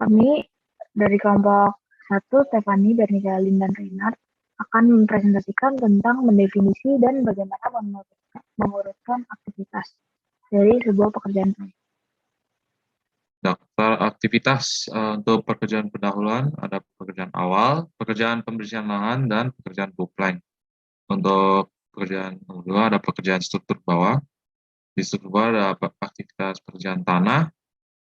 Kami dari kelompok 1, Stefani, Bernika, Lin, dan Reinhard akan mempresentasikan tentang mendefinisi dan bagaimana mengurutkan aktivitas dari sebuah pekerjaan proyek. Daftar aktivitas untuk pekerjaan pendahuluan ada pekerjaan awal, pekerjaan pembersihan lahan, dan pekerjaan blueplank. Untuk pekerjaan kedua ada pekerjaan struktur bawah. Di struktur bawah ada aktivitas pekerjaan tanah.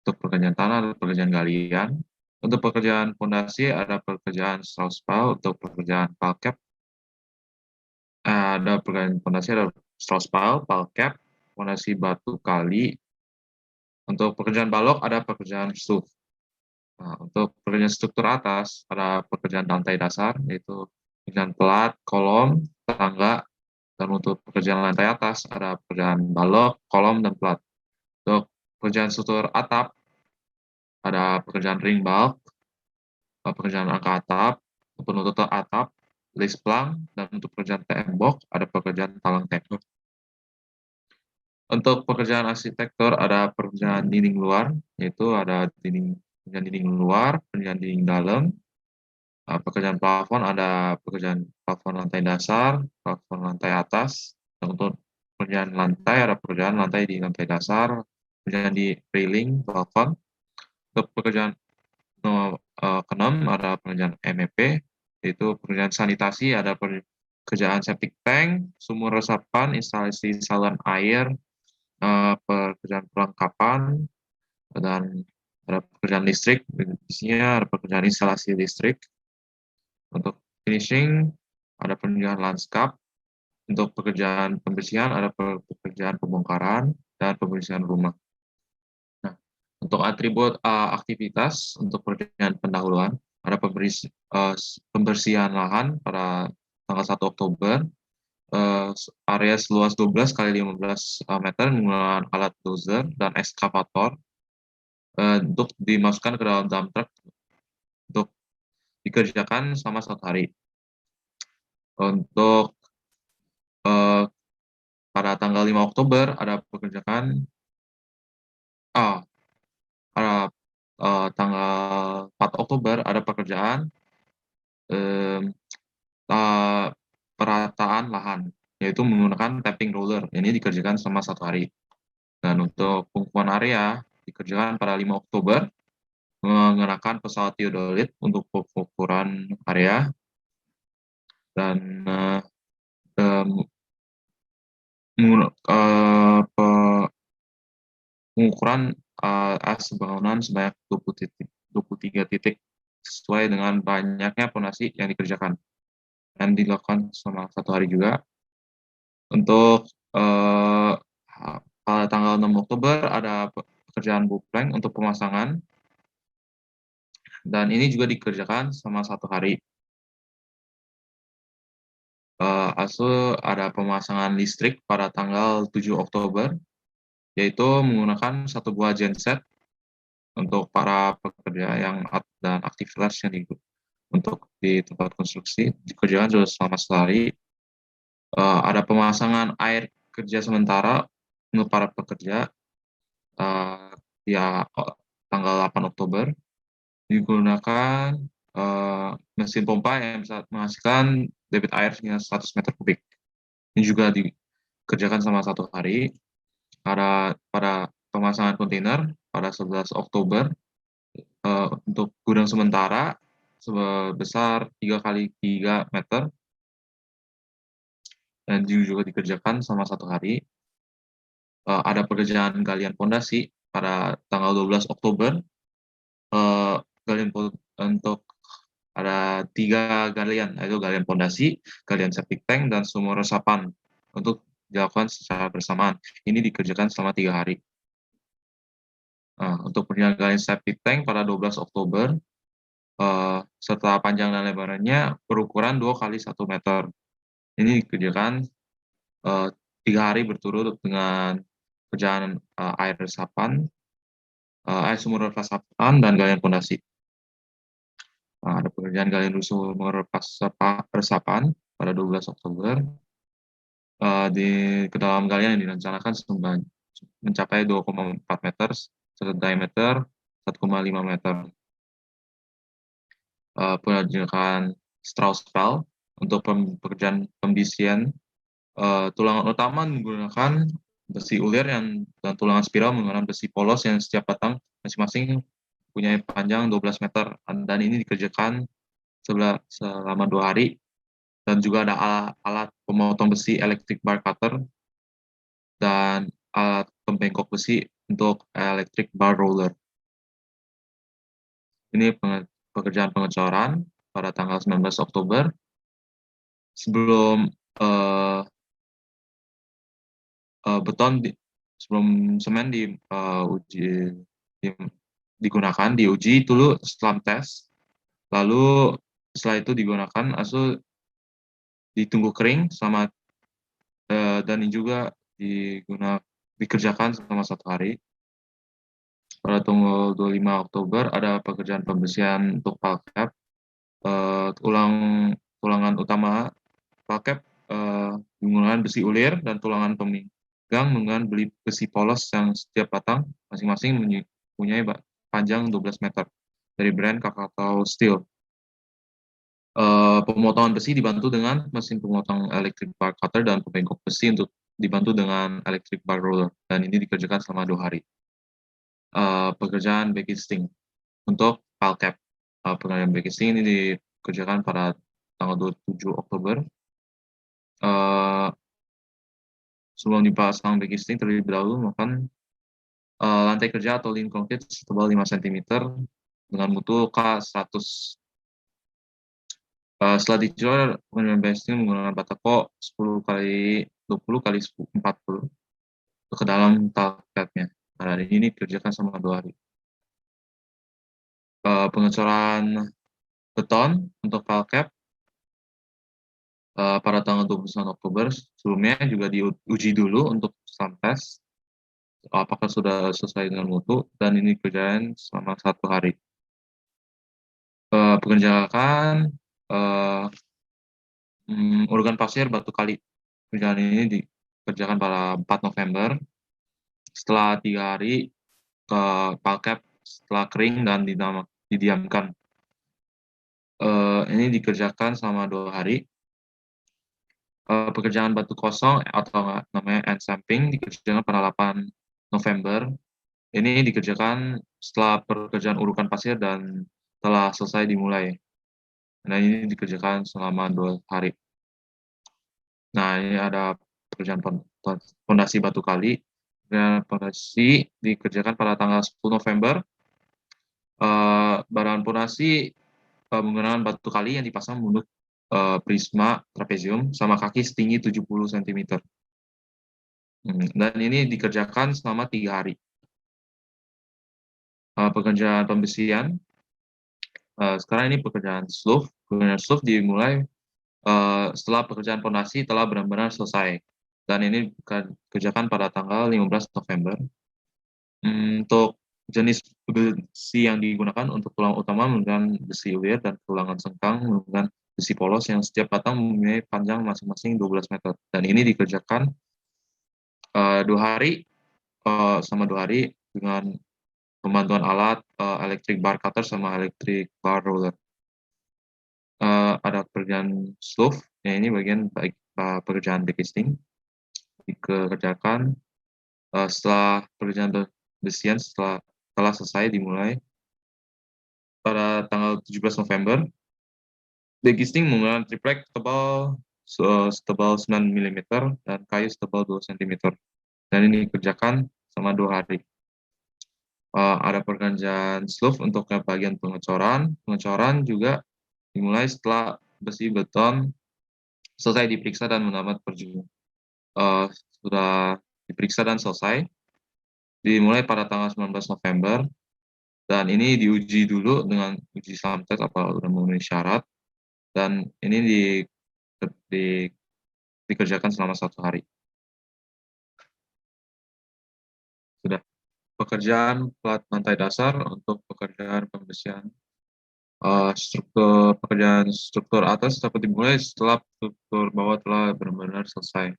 Untuk pekerjaan tanah ada pekerjaan galian. Untuk pekerjaan fondasi ada pekerjaan straussbau. Untuk pekerjaan palkap ada pekerjaan fondasi ada straussbau, palkap, fondasi batu kali. Untuk pekerjaan balok ada pekerjaan stuf. Nah, untuk pekerjaan struktur atas ada pekerjaan lantai dasar, yaitu pekerjaan pelat, kolom, tangga, dan untuk pekerjaan lantai atas ada pekerjaan balok, kolom, dan pelat. Untuk pekerjaan struktur atap ada pekerjaan ring bulk, pekerjaan angka atap, penutup atap, list plank, dan untuk pekerjaan tembok ada pekerjaan talang tembok. Untuk pekerjaan arsitektur ada pekerjaan dinding luar, yaitu ada pekerjaan dinding luar, pekerjaan dinding dalam. Pekerjaan plafon ada pekerjaan plafon lantai dasar, plafon lantai atas. Dan untuk pekerjaan lantai ada pekerjaan lantai di lantai dasar, pekerjaan di railing, plafon. Untuk pekerjaan ke-6 ada pekerjaan MEP, yaitu pekerjaan sanitasi, ada pekerjaan septic tank, sumur resapan, instalasi saluran air, pekerjaan perlengkapan, dan ada pekerjaan listrik. Di sini ada pekerjaan instalasi listrik. Untuk finishing ada pekerjaan landscape. Untuk pekerjaan pembersihan ada pekerjaan pembongkaran dan pembersihan rumah. Nah, untuk atribut aktivitas untuk pekerjaan pendahuluan ada pembersihan lahan pada tanggal 1 Oktober. Area seluas 12 kali 15 meter menggunakan alat dozer dan ekskavator untuk dimasukkan ke dalam dump truck untuk dikerjakan selama 1 hari. Untuk pada tanggal 5 Oktober ada pekerjaan pada tanggal 4 Oktober ada pekerjaan perataan lahan, yaitu menggunakan tapping roller. Ini dikerjakan selama 1 hari. Dan untuk pengukuran area dikerjakan pada 5 Oktober menggunakan pesawat teodolit untuk pengukuran area. Dan pengukuran bangunan sebanyak 23 titik sesuai dengan banyaknya fondasi yang dikerjakan dan dilakukan selama 1 hari juga. Untuk pada tanggal 6 Oktober ada pekerjaan blueplank untuk pemasangan dan ini juga dikerjakan selama 1 hari. Ada pemasangan listrik pada tanggal 7 Oktober, yaitu menggunakan 1 buah genset untuk para pekerja dan aktivitas yang untuk di tempat konstruksi dikerjakan juga selama 1 hari. Ada pemasangan air kerja sementara untuk para pekerja tanggal 8 Oktober digunakan mesin pompa yang bisa menghasilkan debit air hingga 100 meter kubik. Ini juga dikerjakan selama 1 hari. Pada pemasangan kontainer pada 11 Oktober untuk gudang sementara sebesar 3 kali 3 meter dan juga dikerjakan selama 1 hari. Ada pekerjaan galian fondasi pada tanggal 12 Oktober. Galian untuk ada 3 galian, yaitu galian fondasi, galian septic tank, dan sumur resapan untuk dilakukan secara bersamaan. Ini dikerjakan selama 3 hari. Untuk pekerjaan galian septic tank pada 12 Oktober, serta panjang dan lebarannya berukuran 2 kali 1 meter. Ini dikerjakan 3 hari berturut dengan pekerjaan air resapan, air sumur resapan, dan galian fondasi. Ada pekerjaan galian sumur resapan pada 12 Oktober. Ke dalam galian yang direncanakan mencapai 2,4 meter, serta diameter 1,5 meter. pengerjaan Strauss-Pel untuk pekerjaan pembisian tulangan utama menggunakan besi ulir dan tulangan spiral menggunakan besi polos yang setiap batang masing-masing punya panjang 12 meter dan ini dikerjakan selama 2 hari dan juga ada alat pemotong besi electric bar cutter dan alat pembengkok besi untuk electric bar roller. Ini pekerjaan pengecoran pada tanggal 19 Oktober sebelum sebelum semen digunakan, diuji dulu slam test, lalu setelah itu digunakan ditunggu kering dan ini juga dikerjakan selama 1 hari. Pada tanggal 25 Oktober ada pekerjaan pembersihan untuk palcap, tulangan utama palcap menggunakan besi ulir dan tulangan peminggang menggunakan besi polos yang setiap batang masing-masing mempunyai panjang 12 meter dari brand Kakatau Steel. Pemotongan besi dibantu dengan mesin pemotong electric bar cutter dan pembengkok besi untuk dibantu dengan electric bar roller dan ini dikerjakan selama 2 hari. Pekerjaan backcasting untuk palcap. Pekerjaan backcasting ini dikerjakan pada tanggal 27 Oktober. Sebelum dipasang backcasting terlebih dahulu melakukan lantai kerja atau lin konkrit setebal 5 cm dengan mutu K100. Setelah dijual, pengerjaan backcasting menggunakan batako 10 kali 20 kali 40 ke dalam palcapnya. Hari ini dikerjakan selama 2 hari. Pengecoran beton untuk palcap pada tanggal 29 Oktober sebelumnya juga diuji dulu untuk slam test apakah sudah selesai dengan mutu dan ini dikerjakan selama 1 hari. Pengerjaan urugan pasir batu kali. Pekerjaan ini dikerjakan pada 4 November setelah 3 hari ke palcap setelah kering dan didiamkan. Ini dikerjakan selama 2 hari. Pekerjaan batu kosong atau namanya end samping dikerjakan pada 8 November. Ini dikerjakan setelah pekerjaan urukan pasir dan telah selesai dimulai. Nah, ini dikerjakan selama 2 hari. Nah, ini ada pekerjaan fondasi batu kali. Dan fondasi dikerjakan pada tanggal 10 November. Badan fondasi menggunakan batu kali yang dipasang menurut prisma trapezium sama kaki setinggi 70 cm. Dan ini dikerjakan selama 3 hari. Pekerjaan pembesian. Sekarang ini pekerjaan slough. Pekerjaan slough dimulai setelah pekerjaan fondasi telah benar-benar selesai. Dan ini dikerjakan pada tanggal 15 November. Untuk jenis besi yang digunakan untuk tulang utama menggunakan besi ulir dan tulangan sengkang menggunakan besi polos yang setiap batang mempunyai panjang masing-masing 12 meter. Dan ini dikerjakan 2 hari sama 2 hari dengan pembantuan alat electric bar cutter sama electric bar roller. Ada pekerjaan slough, ya ini bagian pekerjaan backcasting dikerjakan setelah pekerjaan besian telah selesai dimulai pada tanggal 17 November. Backcasting menggunakan triplek setebal 9 mm dan kayu setebal 2 cm. Dan ini dikerjakan selama 2 hari. Ada pekerjaan slough untuk bagian pengecoran. Pengecoran juga dimulai setelah besi beton selesai diperiksa dan mendapat sudah diperiksa dan selesai. Dimulai pada tanggal 19 November. Dan ini diuji dulu dengan uji slam test apa sudah memenuhi syarat. Dan ini dikerjakan selama 1 hari. Sudah. Pekerjaan plat lantai dasar untuk pekerjaan pembesian. Pekerjaan struktur atas dapat dimulai setelah struktur bawah telah benar-benar selesai.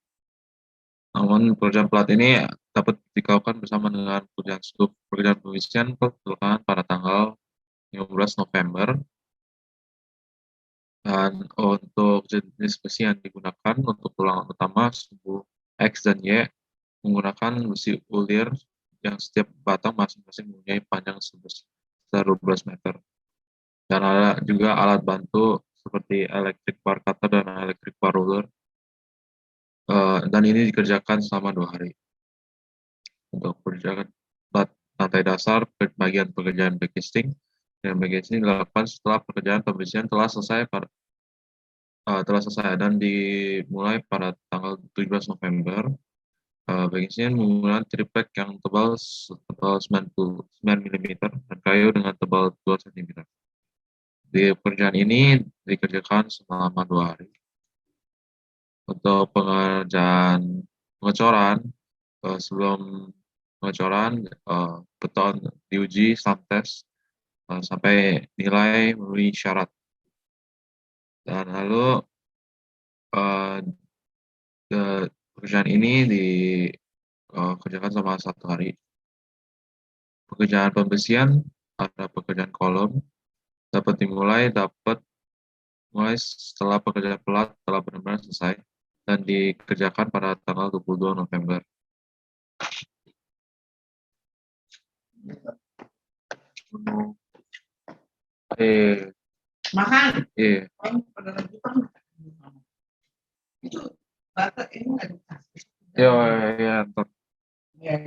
Namun pekerjaan plat ini dapat dilakukan bersama dengan pekerjaan pembesian pada tanggal 15 November Dan untuk jenis besi yang digunakan untuk tulangan utama sumbu X dan Y menggunakan besi ulir yang setiap batang masing-masing mempunyai panjang sebesar 12 meter. Dan ada juga alat bantu seperti electric bar cutter dan electric bar roller. Dan ini dikerjakan selama 2 hari. Untuk pekerjaan lantai dasar, bagian pekerjaan backcasting, dan backcasting dilakukan setelah pekerjaan pembersihan telah selesai dan dimulai pada tanggal 17 November. Backcasting menggunakan triplek yang tebal 99 mm dan kayu dengan tebal 2 cm. Di pekerjaan ini dikerjakan selama 2 hari. Untuk pengerjaan pengecoran, sebelum pengecoran, beton diuji tes sampai nilai memenuhi syarat. Dan lalu pekerjaan ini dikerjakan selama 1 hari. Pekerjaan pembersihan ada pekerjaan kolom dapat dimulai setelah pekerjaan pelat telah benar-benar selesai dan dikerjakan pada tanggal 22 November. Makan. Iya. Itu batak ini nggak dikasih. Ya, ntar. Ya.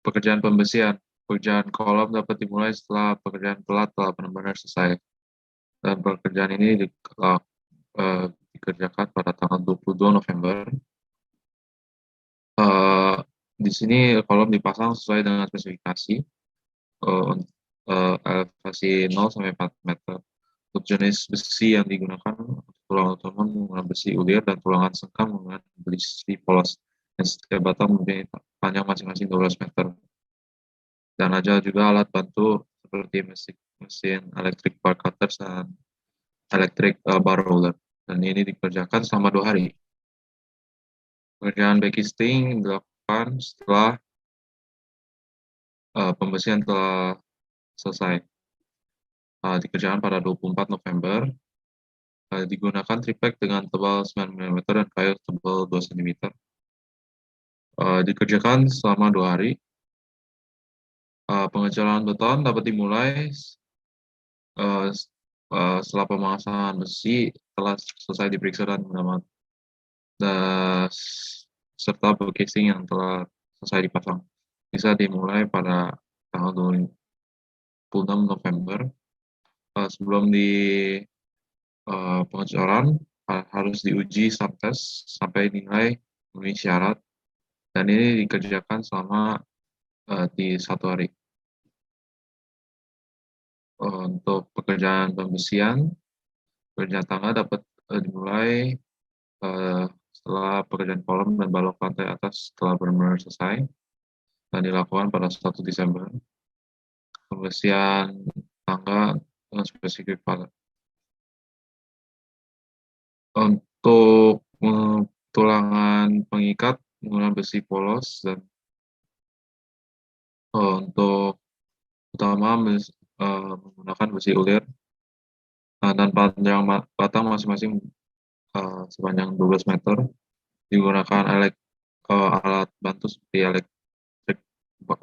Pekerjaan pembersihan. Pekerjaan kolom dapat dimulai setelah pekerjaan pelat telah benar-benar selesai. Dan pekerjaan ini dikerjakan pada tanggal 22 November. Di sini kolom dipasang sesuai dengan spesifikasi elevasi 0 sampai 4 meter. Untuk jenis besi yang digunakan, tulangan utama menggunakan besi ulir dan tulangan sengkang menggunakan besi polos. Dan setiap batang mempunyai panjang masing-masing 12 meter. Dan ada juga alat bantu seperti mesin electric bar cutter dan electric bar roller. Dan ini dikerjakan selama 2 hari. Pekerjaan backcasting dilakukan setelah pembersihan telah selesai. Dikerjakan pada 24 November. Digunakan triplek dengan tebal 9 mm dan kayu tebal 2 cm. Dikerjakan selama 2 hari. Pengecoran beton dapat dimulai setelah pemasangan besi telah selesai diperiksa dan mendapat serta backcasting yang telah selesai dipasang. Bisa dimulai pada tanggal 26 November. Sebelum pengecoran harus diuji tes sampai nilai memenuhi syarat, dan ini dikerjakan selama di 1 hari. Untuk pekerjaan pembersihan, pekerjaan tangga dapat dimulai setelah pekerjaan kolom dan balok lantai atas telah benar-benar selesai dan dilakukan pada 1 Desember. Pembersihan tangga dengan spesifik pada untuk tulangan pengikat menggunakan besi polos dan untuk utama menggunakan besi ulir dan panjang batang masing-masing sepanjang 12 meter. Digunakan alat bantu seperti electric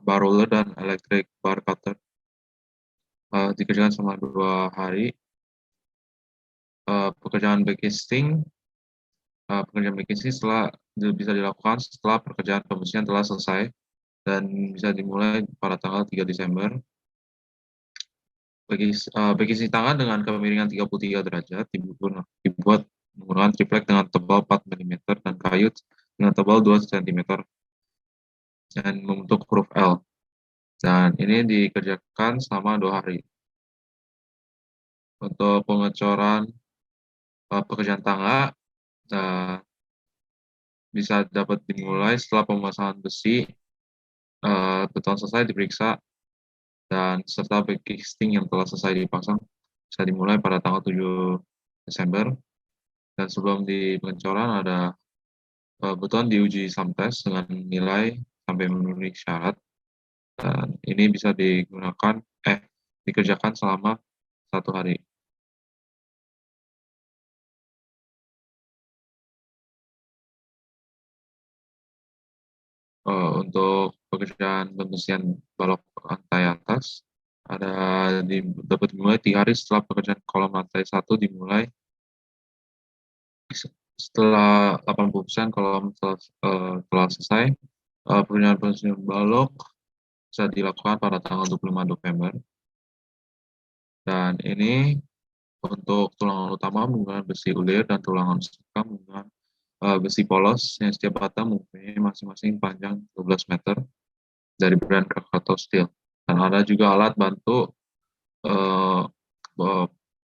bar roller dan electric bar cutter. Dikerjakan selama 2 hari. Pekerjaan backcasting bisa dilakukan setelah pekerjaan pembersihan telah selesai dan bisa dimulai pada tanggal 3 Desember. Backcasting tangan dengan kemiringan 33 derajat dibuat menggunakan triplek dengan tebal 4 mm dan kayu dengan tebal 2 cm dan membentuk huruf L. Dan ini dikerjakan selama 2 hari. Untuk pengecoran pekerjaan tangga bisa dapat dimulai setelah pemasangan besi, beton selesai diperiksa, dan serta backcasting yang telah selesai dipasang bisa dimulai pada tanggal 7 Desember. Dan sebelum di pengecoran ada beton diuji tes dengan nilai sampai memenuhi syarat. Dan ini bisa digunakan dikerjakan selama 1 hari. Untuk pekerjaan pembersihan balok lantai atas dapat dimulai 3 hari setelah pekerjaan kolom lantai 1 dimulai. Setelah 80% kolom telah selesai, pekerjaan pembersihan balok bisa dilakukan pada tanggal 25 November. Dan ini untuk tulangan utama menggunakan besi ulir dan tulangan sengkang menggunakan besi polos yang setiap batang mempunyai masing-masing panjang 12 meter dari brand Krakatau Steel. Dan ada juga alat bantu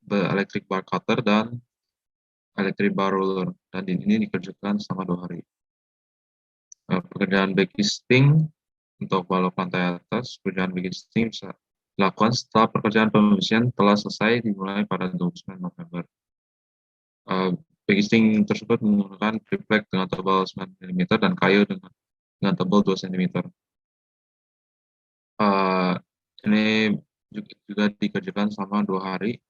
electric bar cutter dan electric bar roller. Dan ini dikerjakan selama 2 hari. Pekerjaan backcasting untuk balok lantai atas, pekerjaan backcasting bisa dilakukan setelah pekerjaan pembersihan telah selesai dimulai pada 29 November. Backcasting tersebut menggunakan triplek dengan tebal 9 mm dan kayu dengan tebal 2 cm. Ini juga dikerjakan selama 2 hari.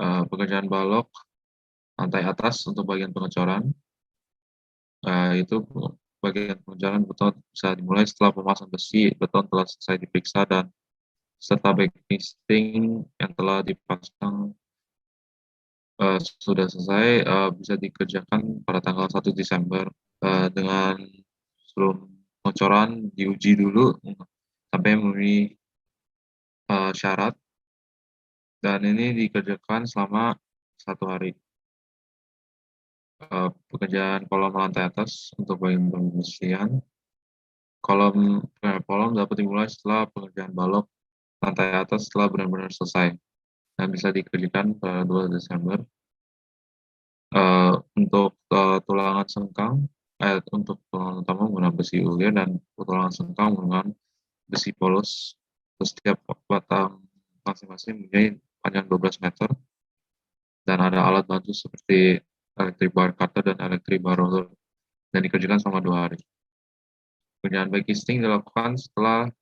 Pekerjaan balok lantai atas untuk bagian pengecoran, itu bagian pengecoran beton bisa dimulai setelah pemasangan besi beton telah selesai diperiksa dan serta backcasting yang telah dipasang sudah selesai, bisa dikerjakan pada tanggal 1 Desember dengan sebelum pengecoran diuji dulu sampai memenuhi syarat, dan ini dikerjakan selama 1 hari. Pekerjaan kolom lantai atas untuk bagian pembersihan. Kolom dapat dimulai setelah pengerjaan balok lantai atas setelah benar-benar selesai dan bisa dikerjakan pada 2 Desember. Untuk tulangan sengkang, untuk tulangan utama menggunakan besi ulir dan tulangan sengkang menggunakan besi polos. Setiap batang masing-masing mempunyai panjang 12 meter dan ada alat bantu seperti electric bar cutter dan electric bar roller dan dikerjakan selama 2 hari. Pekerjaan backcasting dilakukan setelah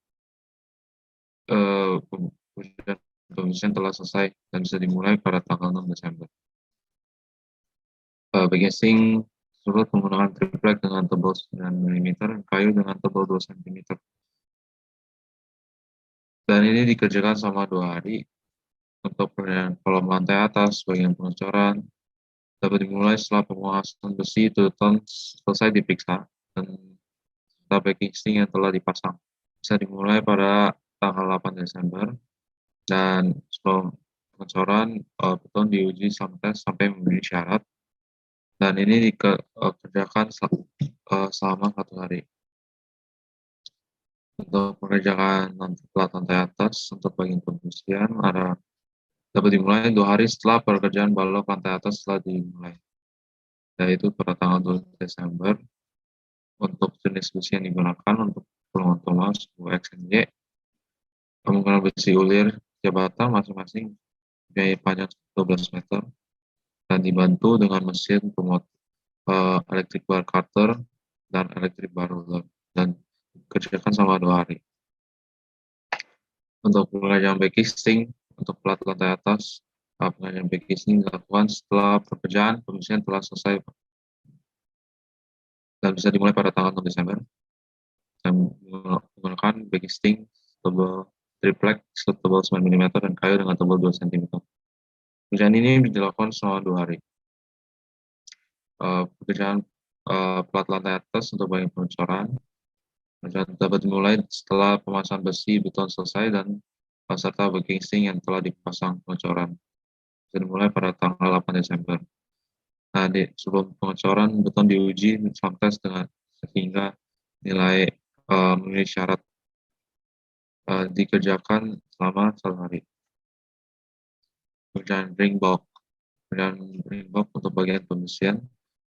pembersihan telah selesai dan bisa dimulai pada tanggal 6 Desember. Backcasting tersebut menggunakan triplek dengan tebal 9 mm dan kayu dengan tebal 2 cm. Dan ini dikerjakan selama 2 hari. Untuk pekerjaan kolom lantai atas, bagian pengecoran, dapat dimulai setelah pemasangan besi beton selesai diperiksa dan serta backcasting yang telah dipasang. Bisa dimulai pada tanggal 8 Desember dan sebelum pengecoran beton diuji sampai memenuhi syarat, dan ini dikerjakan selama 1 hari. Untuk pekerjaan plat lantai atas untuk bagian pembersihan dapat dimulai 2 hari setelah pekerjaan balok lantai atas telah dimulai, yaitu pada tanggal 2 Desember. Untuk jenis besi yang digunakan untuk tulangan utama sebuah XNY menggunakan besi ulir setiap batang masing-masing mempunyai panjang 12 meter dan dibantu dengan mesin electric bar cutter dan electric bar roller dan dikerjakan selama 2 hari. Untuk pekerjaan backcasting untuk plat lantai atas, pekerjaan backcasting dilakukan setelah pekerjaan pembersihan telah selesai dan bisa dimulai pada tanggal 6 Desember dan menggunakan backcasting tebal triplek setebal 9 mm dan kayu dengan tebal 2 cm. Pekerjaan ini dilakukan selama 2 hari. Pekerjaan plat lantai atas untuk bagian pengecoran dapat dimulai setelah pemasangan besi beton selesai dan serta backcasting yang telah dipasang pengecoran. Bisa dimulai pada tanggal 8 Desember. Nah, sebelum pengecoran beton diuji sampai sehingga nilai memenuhi syarat, dikerjakan selama 1 hari. Pekerjaan ring bulk untuk bagian pembersihan.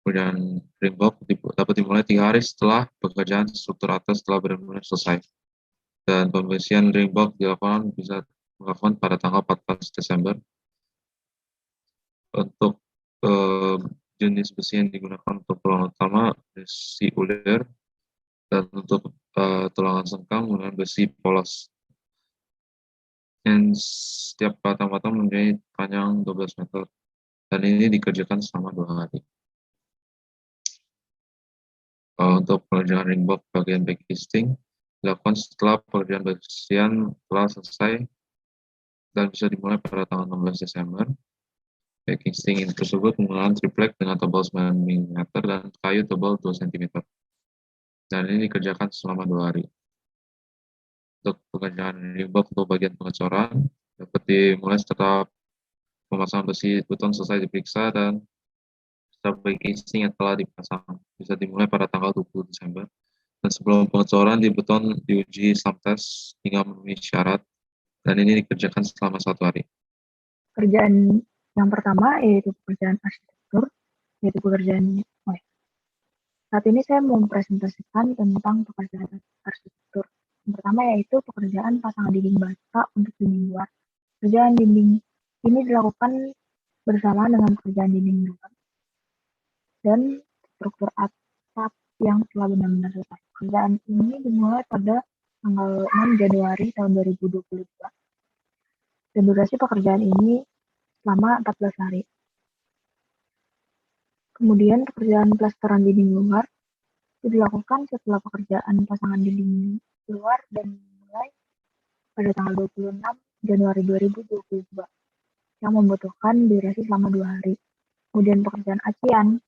Pekerjaan ring bulk dapat dimulai 3 hari setelah pekerjaan struktur atas telah benar-benar selesai. Dan pembersihan ring bulk bisa dilakukan pada tanggal 14 Desember. Untuk jenis besi yang digunakan untuk tulangan utama besi ulir dan untuk tulangan sengkang menggunakan besi polos. Dan setiap batang-batang mempunyai panjang 12 meter. Dan ini dikerjakan selama 2 hari. Untuk pengerjaan ringbox bagian backcasting dilakukan setelah pekerjaan pembersihan telah selesai dan bisa dimulai pada tanggal 16 Desember. Backcasting tersebut menggunakan triplek dengan tebal 9 mm dan kayu tebal 2 cm. Dan ini dikerjakan selama 2 hari. Untuk pekerjaan ringbox untuk bagian pengecoran dapat dimulai setelah pemasangan besi beton selesai diperiksa dan setelah backcasting yang telah dipasang bisa dimulai pada tanggal 20 Desember. Dan sebelum pengecoran di beton diuji slam test hingga memenuhi syarat dan ini dikerjakan selama 1 hari. Pekerjaan yang pertama yaitu pekerjaan arsitektur, yaitu pekerjaan saat ini saya mau mempresentasikan tentang pekerjaan arsitektur. Yang pertama yaitu pekerjaan pasangan dinding bata untuk dinding luar. Pekerjaan dinding ini dilakukan bersama dengan pekerjaan dinding dalam dan struktur atap yang telah benar-benar selesai. Pekerjaan ini dimulai pada tanggal 6 Januari tahun 2022. Dan durasi pekerjaan ini selama 14 hari. Kemudian pekerjaan plesteran dinding luar itu dilakukan setelah pekerjaan pasangan dinding luar dan dimulai pada tanggal 26 Januari 2022 yang membutuhkan durasi selama 2 hari. Kemudian pekerjaan acian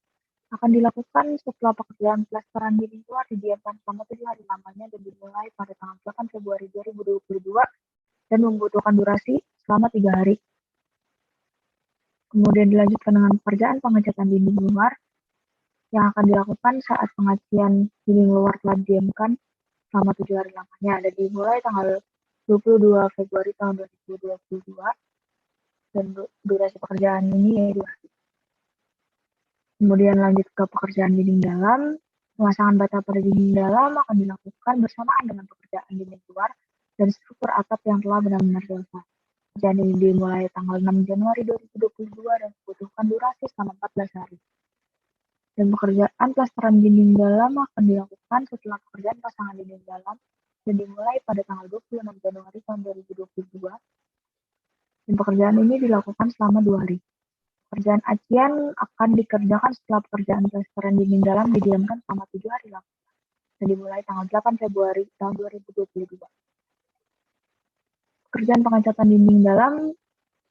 akan dilakukan setelah pekerjaan plesteran dinding luar didiamkan selama 7 hari lamanya dan dimulai pada tanggal 8 Februari 2022 dan membutuhkan durasi selama 3 hari. Kemudian dilanjutkan dengan pekerjaan pengecatan dinding luar yang akan dilakukan saat pengacian dinding luar telah didiamkan selama 7 hari lamanya dan dimulai tanggal 22 Februari tahun 2022 dan durasi pekerjaan ini yaitu 2 hari. Kemudian lanjut ke pekerjaan dinding dalam. Pemasangan bata pada dinding dalam akan dilakukan bersamaan dengan pekerjaan dinding luar dan struktur atap yang telah benar-benar selesai. Pekerjaan ini dimulai tanggal 6 Januari 2022 dan membutuhkan durasi selama 14 hari. Dan pekerjaan plesteran dinding dalam akan dilakukan setelah pekerjaan pasangan dinding dalam dan dimulai pada tanggal 26 Januari tahun 2022. Dan pekerjaan ini dilakukan selama 2 hari. Pekerjaan acian akan dikerjakan setelah pekerjaan plesteran dinding dalam didiamkan selama 7 hari lamanya dan dimulai tanggal 8 Februari tahun 2022. Pekerjaan pengecatan dinding dalam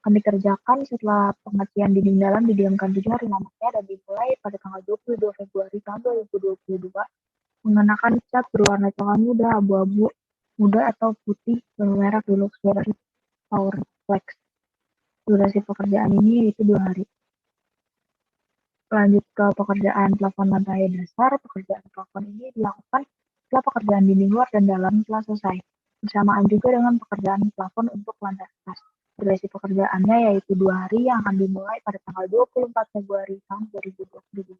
akan dikerjakan setelah pengacian dinding dalam didiamkan 7 hari lamanya dan dimulai pada tanggal 22 Februari tahun 2022 mengenakan cat berwarna coklat muda, abu-abu muda atau putih bermerek Dulux dari Powerflex. Durasi pekerjaan ini yaitu 2 hari. Lanjut ke pekerjaan plafon lantai dasar. Pekerjaan plafon ini dilakukan setelah pekerjaan dinding luar dan dalam telah selesai, bersamaan juga dengan pekerjaan plafon untuk lantai atas. Durasi pekerjaannya yaitu 2 hari yang akan dimulai pada tanggal 24 Februari tahun 2022.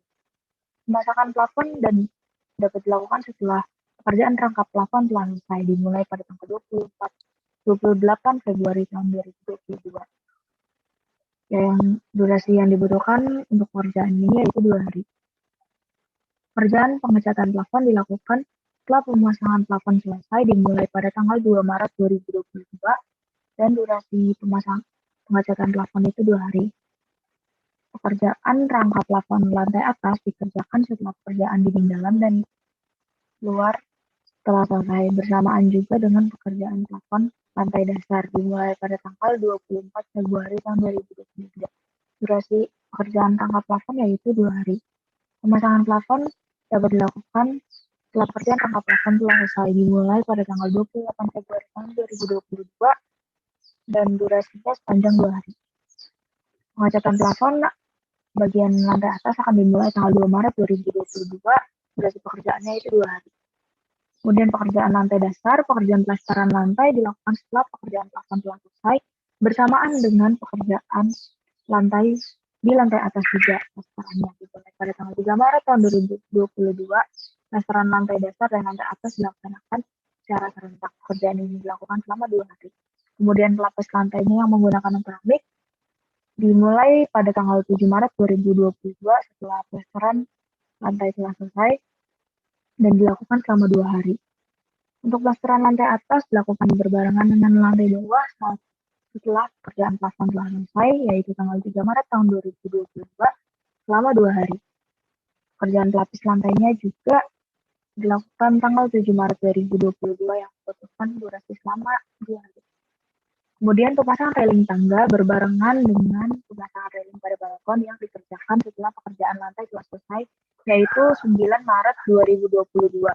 Pemasangan plafon dan dapat dilakukan setelah pekerjaan rangkap plafon telah selesai, dimulai pada tanggal 28 Februari tahun 2022. Yang durasi yang dibutuhkan untuk pekerjaan ini yaitu 2 hari. Pekerjaan pengecatan plafon dilakukan setelah pemasangan plafon selesai, dimulai pada tanggal 2 Maret 2022 dan durasi pengecatan plafon itu 2 hari. Pekerjaan rangka plafon lantai atas dikerjakan setelah pekerjaan dinding dalam dan luar telah selesai, bersamaan juga dengan pekerjaan plafon lantai dasar, dimulai pada tanggal 24 Februari tahun 2023. Durasi pekerjaan rangka plafon yaitu 2 hari. Pemasangan plafon dapat dilakukan setelah pekerjaan rangka plafon telah selesai, dimulai pada tanggal 28 Februari tahun 2022 dan durasinya sepanjang 2 hari. Pengecatan plafon bagian lantai atas akan dimulai tanggal 2 Maret 2022, durasi pekerjaannya itu 2 hari. Kemudian pekerjaan lantai dasar, pekerjaan plesteran lantai dilakukan setelah pekerjaan plafon telah selesai, bersamaan dengan pekerjaan lantai di lantai atas juga. Plesterannya dimulai pada tanggal 3 Maret tahun 2022, plesteran lantai dasar dan lantai atas dilaksanakan secara serentak. Pekerjaan ini dilakukan selama 2 hari. Kemudian pelapis lantainya yang menggunakan keramik dimulai pada tanggal 7 Maret 2022 setelah plesteran lantai telah selesai dan dilakukan selama 2 hari. Untuk plesteran lantai atas dilakukan berbarengan dengan lantai bawah saat setelah pekerjaan plafon telah selesai, yaitu tanggal 3 Maret tahun 2022, selama 2 hari. Pekerjaan pelapis lantainya juga dilakukan tanggal 7 Maret 2022 yang membutuhkan durasi selama 2 hari. Kemudian pemasangan railing tangga berbarengan dengan pemasangan railing pada balkon yang dikerjakan setelah pekerjaan lantai telah selesai, yaitu 9 Maret 2022.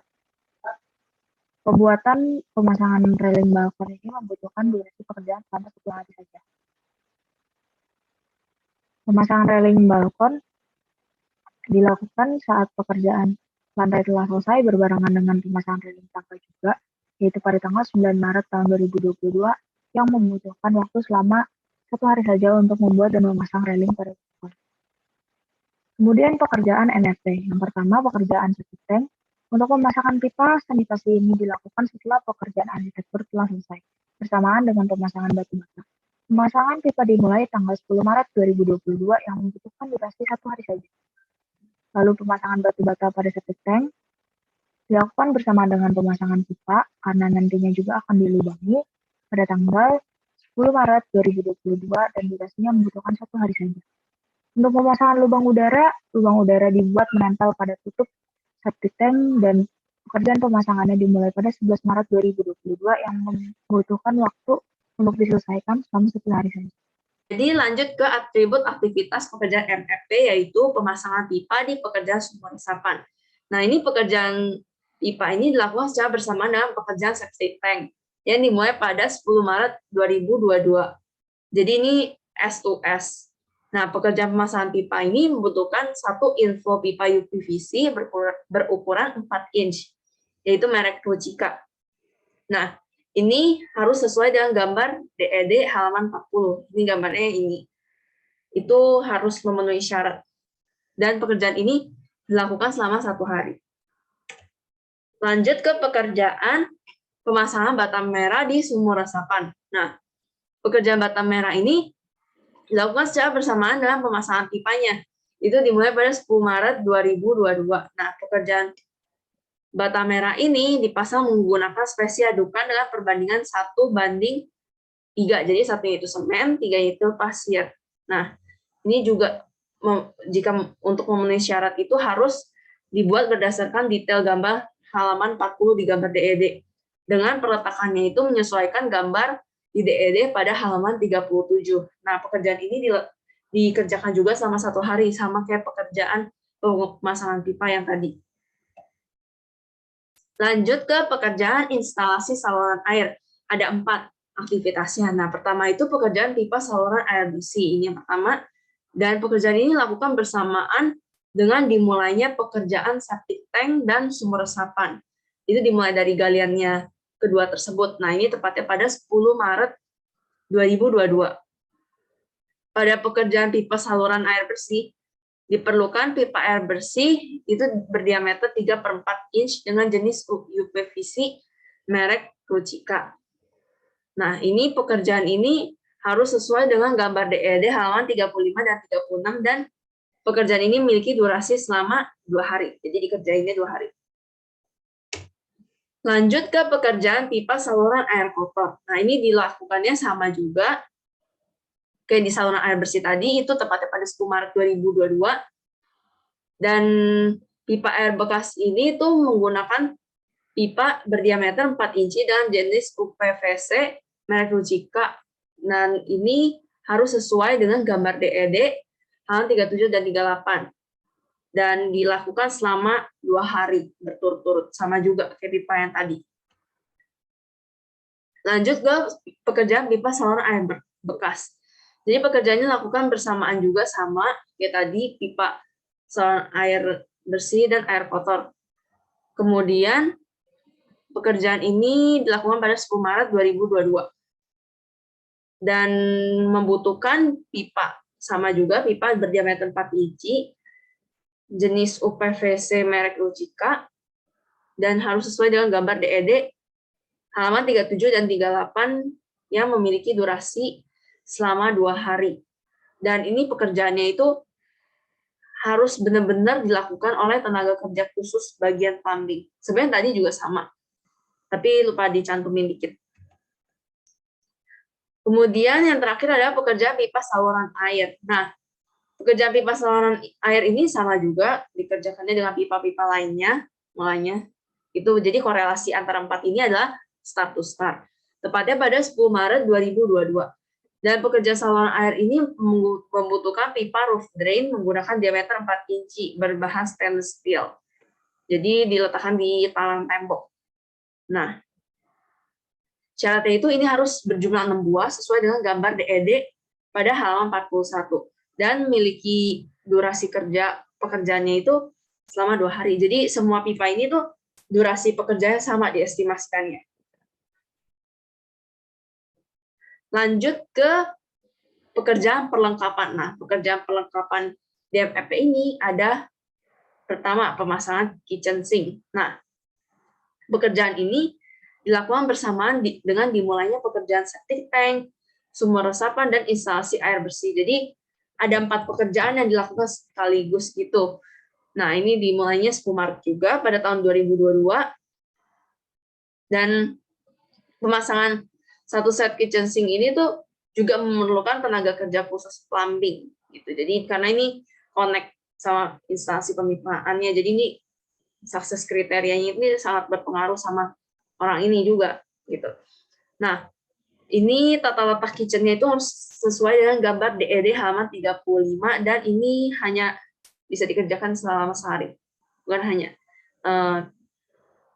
Pembuatan pemasangan railing balkon ini membutuhkan durasi pekerjaan selama 1 hari saja. Pemasangan railing balkon dilakukan saat pekerjaan lantai telah selesai berbarengan dengan pemasangan railing tangga juga, yaitu pada tanggal 9 Maret tahun 2022 yang membutuhkan waktu selama 1 hari saja untuk membuat dan memasang railing pada balkon. Kemudian pekerjaan NFT. Yang pertama, pekerjaan septic tank. Untuk pemasangan pipa sanitasi ini dilakukan setelah pekerjaan arsitektur telah selesai, bersamaan dengan pemasangan batu bata. Pemasangan pipa dimulai tanggal 10 Maret 2022 yang membutuhkan durasi 1 hari saja. Lalu pemasangan batu bata pada septic tank dilakukan bersamaan dengan pemasangan pipa karena nantinya juga akan dilubangi pada tanggal 10 Maret 2022 dan durasinya membutuhkan 1 hari saja. Untuk pemasangan lubang udara dibuat menempel pada tutup septic tank dan pekerjaan pemasangannya dimulai pada 11 Maret 2022 yang membutuhkan waktu untuk diselesaikan selama 1 hari saja. Jadi lanjut ke atribut aktivitas pekerjaan MFP, yaitu pemasangan pipa di pekerjaan sumur resapan. Nah, ini pekerjaan pipa ini dilakukan secara bersamaan dengan pekerjaan septic tank yang dimulai pada 10 Maret 2022. Jadi ini SUS. Nah, pekerjaan pemasangan pipa ini membutuhkan satu inflow pipa UPVC berukuran 4 inch, yaitu merek Ruchika. Nah, ini harus sesuai dengan gambar DED halaman 40. Ini gambarnya ini. Itu harus memenuhi syarat. Dan pekerjaan ini dilakukan selama 1 hari. Lanjut ke pekerjaan pemasangan bata merah di sumur resapan. Nah, pekerjaan bata merah ini dilakukan secara bersamaan dengan pemasangan pipanya. Itu dimulai pada 10 Maret 2022. Nah, pekerjaan bata merah ini dipasang menggunakan spesi adukan dengan perbandingan 1:3. Jadi 1-nya itu semen, 3-nya itu pasir. Nah, ini juga jika untuk memenuhi syarat itu harus dibuat berdasarkan detail gambar halaman 40 di gambar DED. Dengan peletakannya itu menyesuaikan gambar di DED pada halaman 37. Nah, pekerjaan ini dikerjakan juga selama 1 hari, sama kayak pekerjaan pemasangan pipa yang tadi. Lanjut ke pekerjaan instalasi saluran air. Ada 4 aktivitasnya. Nah, pertama itu pekerjaan pipa saluran air bersih. Ini yang pertama. Dan pekerjaan ini dilakukan bersamaan dengan dimulainya pekerjaan septic tank dan sumur resapan. Itu dimulai dari galiannya kedua tersebut. Nah, ini tepatnya pada 10 Maret 2022. Pada pekerjaan pipa saluran air bersih, diperlukan pipa air bersih itu berdiameter 3/4 inch dengan jenis UPVC merek Ruchika. Nah, ini pekerjaan ini harus sesuai dengan gambar DED halaman 35 dan 36 dan pekerjaan ini memiliki durasi selama 2 hari. Jadi dikerjainnya 2 hari. Lanjut ke pekerjaan pipa saluran air kotor. Nah, ini dilakukannya sama juga kayak di saluran air bersih tadi, itu tepatnya pada 10 Maret 2022. Dan pipa air bekas ini tuh menggunakan pipa berdiameter 4 inci dan jenis UPVC merek Ruchika. Dan ini harus sesuai dengan gambar DED halaman 37 dan 38. Dan dilakukan selama 2 hari berturut-turut, sama juga kayak pipa yang tadi. Lanjut ke pekerjaan pipa saluran air bekas. Jadi pekerjaannya dilakukan bersamaan juga sama kayak tadi pipa saluran air bersih dan air kotor. Kemudian pekerjaan ini dilakukan pada 10 Maret 2022. Dan membutuhkan pipa, sama juga pipa berdiameter 4 inci, jenis UPVC merek Ruchika, dan harus sesuai dengan gambar DED halaman 37 dan 38 yang memiliki durasi selama 2 hari. Dan ini pekerjaannya itu harus benar-benar dilakukan oleh tenaga kerja khusus bagian plumbing. Sebenarnya tadi juga sama, tapi lupa dicantumin dikit. Kemudian yang terakhir adalah pekerjaan pipa saluran air. Nah, pekerjaan pipa saluran air ini sama juga dikerjakannya dengan pipa-pipa lainnya, mulanya itu jadi korelasi antara 4 ini adalah start to start. Tepatnya pada 10 Maret 2022. Dan pekerjaan saluran air ini membutuhkan pipa roof drain menggunakan diameter 4 inci berbahan stainless steel. Jadi diletakkan di talang tembok. Nah, syaratnya itu ini harus berjumlah 6 buah sesuai dengan gambar DED pada halaman 41 dan memiliki durasi kerja pekerjaannya itu selama 2 hari. Jadi semua pipa ini tuh durasi pekerjaannya sama diestimasikannya. Lanjut ke pekerjaan perlengkapan. Nah, pekerjaan perlengkapan DMFP ini ada pertama pemasangan kitchen sink. Nah, pekerjaan ini dilakukan bersamaan dengan dimulainya pekerjaan septic tank, sumur resapan, dan instalasi air bersih. Jadi ada 4 pekerjaan yang dilakukan sekaligus gitu. Nah, ini dimulainya 10 Maret juga pada tahun 2022. Dan pemasangan satu set kitchen sink ini tuh juga memerlukan tenaga kerja khusus plumbing gitu. Jadi karena ini connect sama instalasi pemipaannya, jadi ini sukses kriterianya ini sangat berpengaruh sama orang ini juga gitu. Nah, ini tata letak kitchennya itu harus sesuai dengan gambar DED halaman 35 dan ini hanya bisa dikerjakan selama sehari, bukan hanya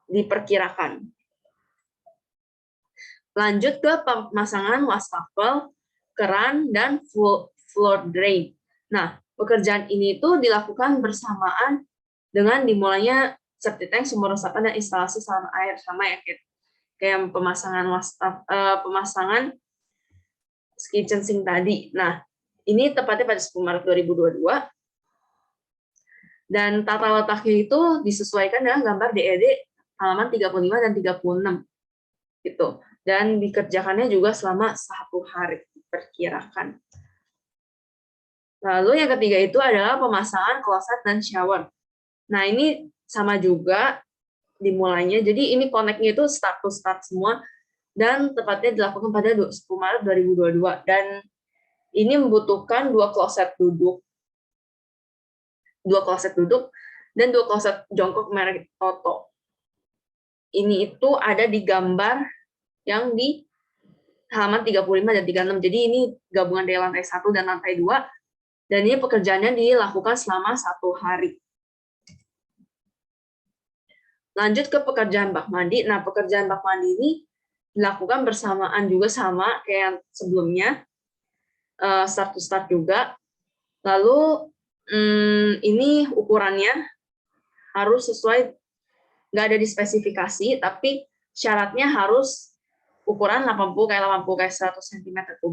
diperkirakan. Lanjut ke pemasangan wastafel, keran, dan floor drain. Nah, pekerjaan ini itu dilakukan bersamaan dengan dimulainya septic tank, sumur resapan, dan instalasi saluran air, sama ya kayak pemasangan kitchen sink tadi. Nah, ini tepatnya pada 10 Maret 2022. Dan tata letaknya itu disesuaikan dengan gambar DED halaman 35 dan 36. Gitu. Dan dikerjakannya juga selama 1 hari diperkirakan. Lalu yang ketiga itu adalah pemasangan kloset dan shower. Nah, ini sama juga dimulainya. Jadi ini connect-nya itu start to start semua dan tepatnya dilakukan pada 10 Maret 2022 dan ini membutuhkan 2 kloset duduk. 2 kloset duduk dan 2 kloset jongkok merek Toto. Ini itu ada di gambar yang di halaman 35 dan 36. Jadi ini gabungan dari lantai 1 dan lantai 2. Dan ini pekerjaannya dilakukan selama 1 hari. Lanjut ke pekerjaan bak mandi. Nah, pekerjaan bak mandi ini dilakukan bersamaan juga sama kayak sebelumnya. Start to start juga. Lalu ini ukurannya harus sesuai, nggak ada di spesifikasi, tapi syaratnya harus ukuran 80 x 100 cm3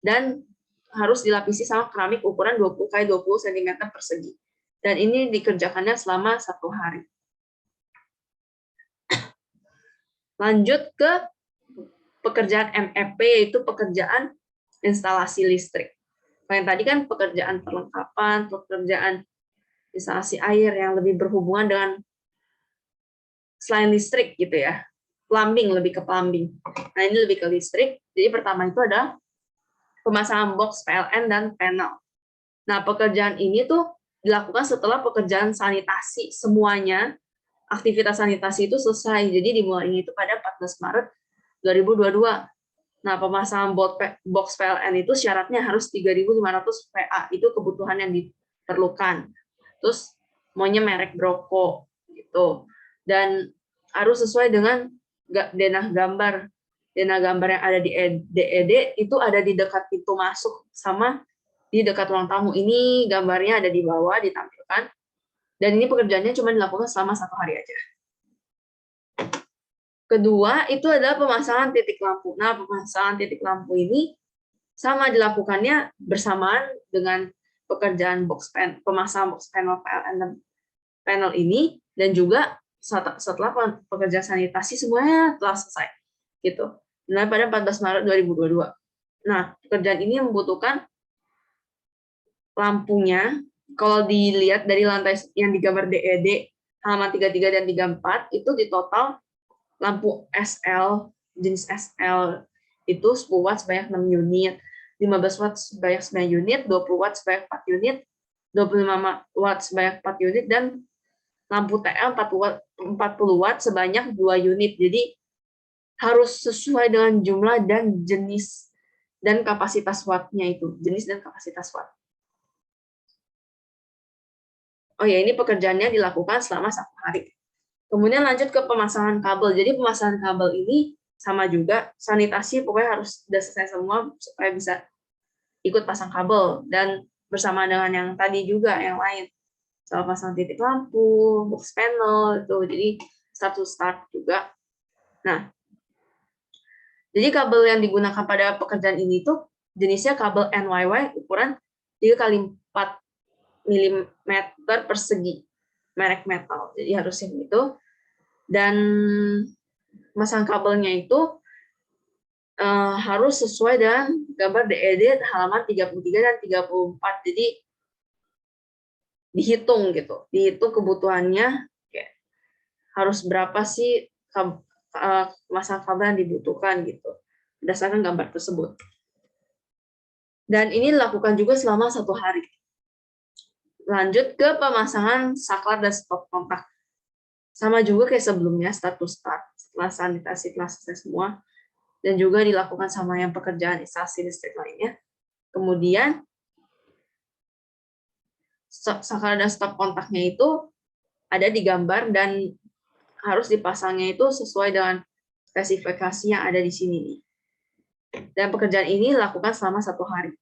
dan harus dilapisi sama keramik ukuran 20 x 20 cm persegi. Dan ini dikerjakannya selama 1 hari. Lanjut ke pekerjaan MEP, yaitu pekerjaan instalasi listrik. Yang tadi kan pekerjaan perlengkapan, pekerjaan instalasi air yang lebih berhubungan dengan selain listrik gitu ya. Plumbing, lebih ke plumbing. Nah, ini lebih ke listrik. Jadi pertama itu ada pemasangan box PLN dan panel. Nah, pekerjaan ini tuh dilakukan setelah pekerjaan sanitasi semuanya, aktivitas sanitasi itu selesai. Jadi dimulainya itu pada 14 Maret 2022. Nah, pemasangan box PLN itu syaratnya harus 3.500 PA. Itu kebutuhan yang diperlukan. Terus maunya merek Broko gitu. Dan harus sesuai dengan denah gambar. Denah gambar yang ada di DED itu ada di dekat pintu masuk sama di dekat ruang tamu. Ini gambarnya ada di bawah ditampilkan. Dan ini pekerjaannya cuma dilakukan selama 1 hari aja. Kedua, itu adalah pemasangan titik lampu. Nah, pemasangan titik lampu ini sama dilakukannya bersamaan dengan pekerjaan pemasangan box panel PLN dan panel ini, dan juga setelah pekerjaan sanitasi semuanya telah selesai. Gitu. Nah, pada 14 Maret 2022. Nah, pekerjaan ini membutuhkan lampunya, kalau dilihat dari lantai yang digambar DED halaman 33 dan 34, itu di total lampu SL, jenis SL itu 10 watt sebanyak 6 unit, 15 watt sebanyak 9 unit, 20 watt sebanyak 4 unit, 25 watt sebanyak 4 unit, dan lampu TL 40 watt sebanyak 2 unit. Jadi harus sesuai dengan jumlah dan jenis dan kapasitas wattnya itu, jenis dan kapasitas watt. Oh ya, ini pekerjaannya dilakukan selama 1 hari. Kemudian lanjut ke pemasangan kabel. Jadi pemasangan kabel ini sama juga, sanitasi pokoknya harus sudah selesai semua supaya bisa ikut pasang kabel, dan bersama dengan yang tadi juga yang lain. Soal pasang titik lampu, box panel itu, jadi start juga. Nah, jadi kabel yang digunakan pada pekerjaan ini tuh jenisnya kabel NYY ukuran 3x4 mm persegi, merek metal. Jadi harus yang itu. Dan masang kabelnya itu harus sesuai dengan gambar DED halaman 33 dan 34. Jadi dihitung gitu, dihitung kebutuhannya harus berapa sih masang kabel yang dibutuhkan gitu berdasarkan gambar tersebut. Dan ini dilakukan juga selama 1 hari. Lanjut ke pemasangan saklar dan stop kontak. Sama juga kayak sebelumnya, start to start, setelah sanitasi telah selesai semua, dan juga dilakukan sama yang pekerjaan instalasi listrik lainnya. Kemudian saklar dan stop kontaknya itu ada di gambar dan harus dipasangnya itu sesuai dengan spesifikasi yang ada di sini nih. Dan pekerjaan ini dilakukan selama 1 hari.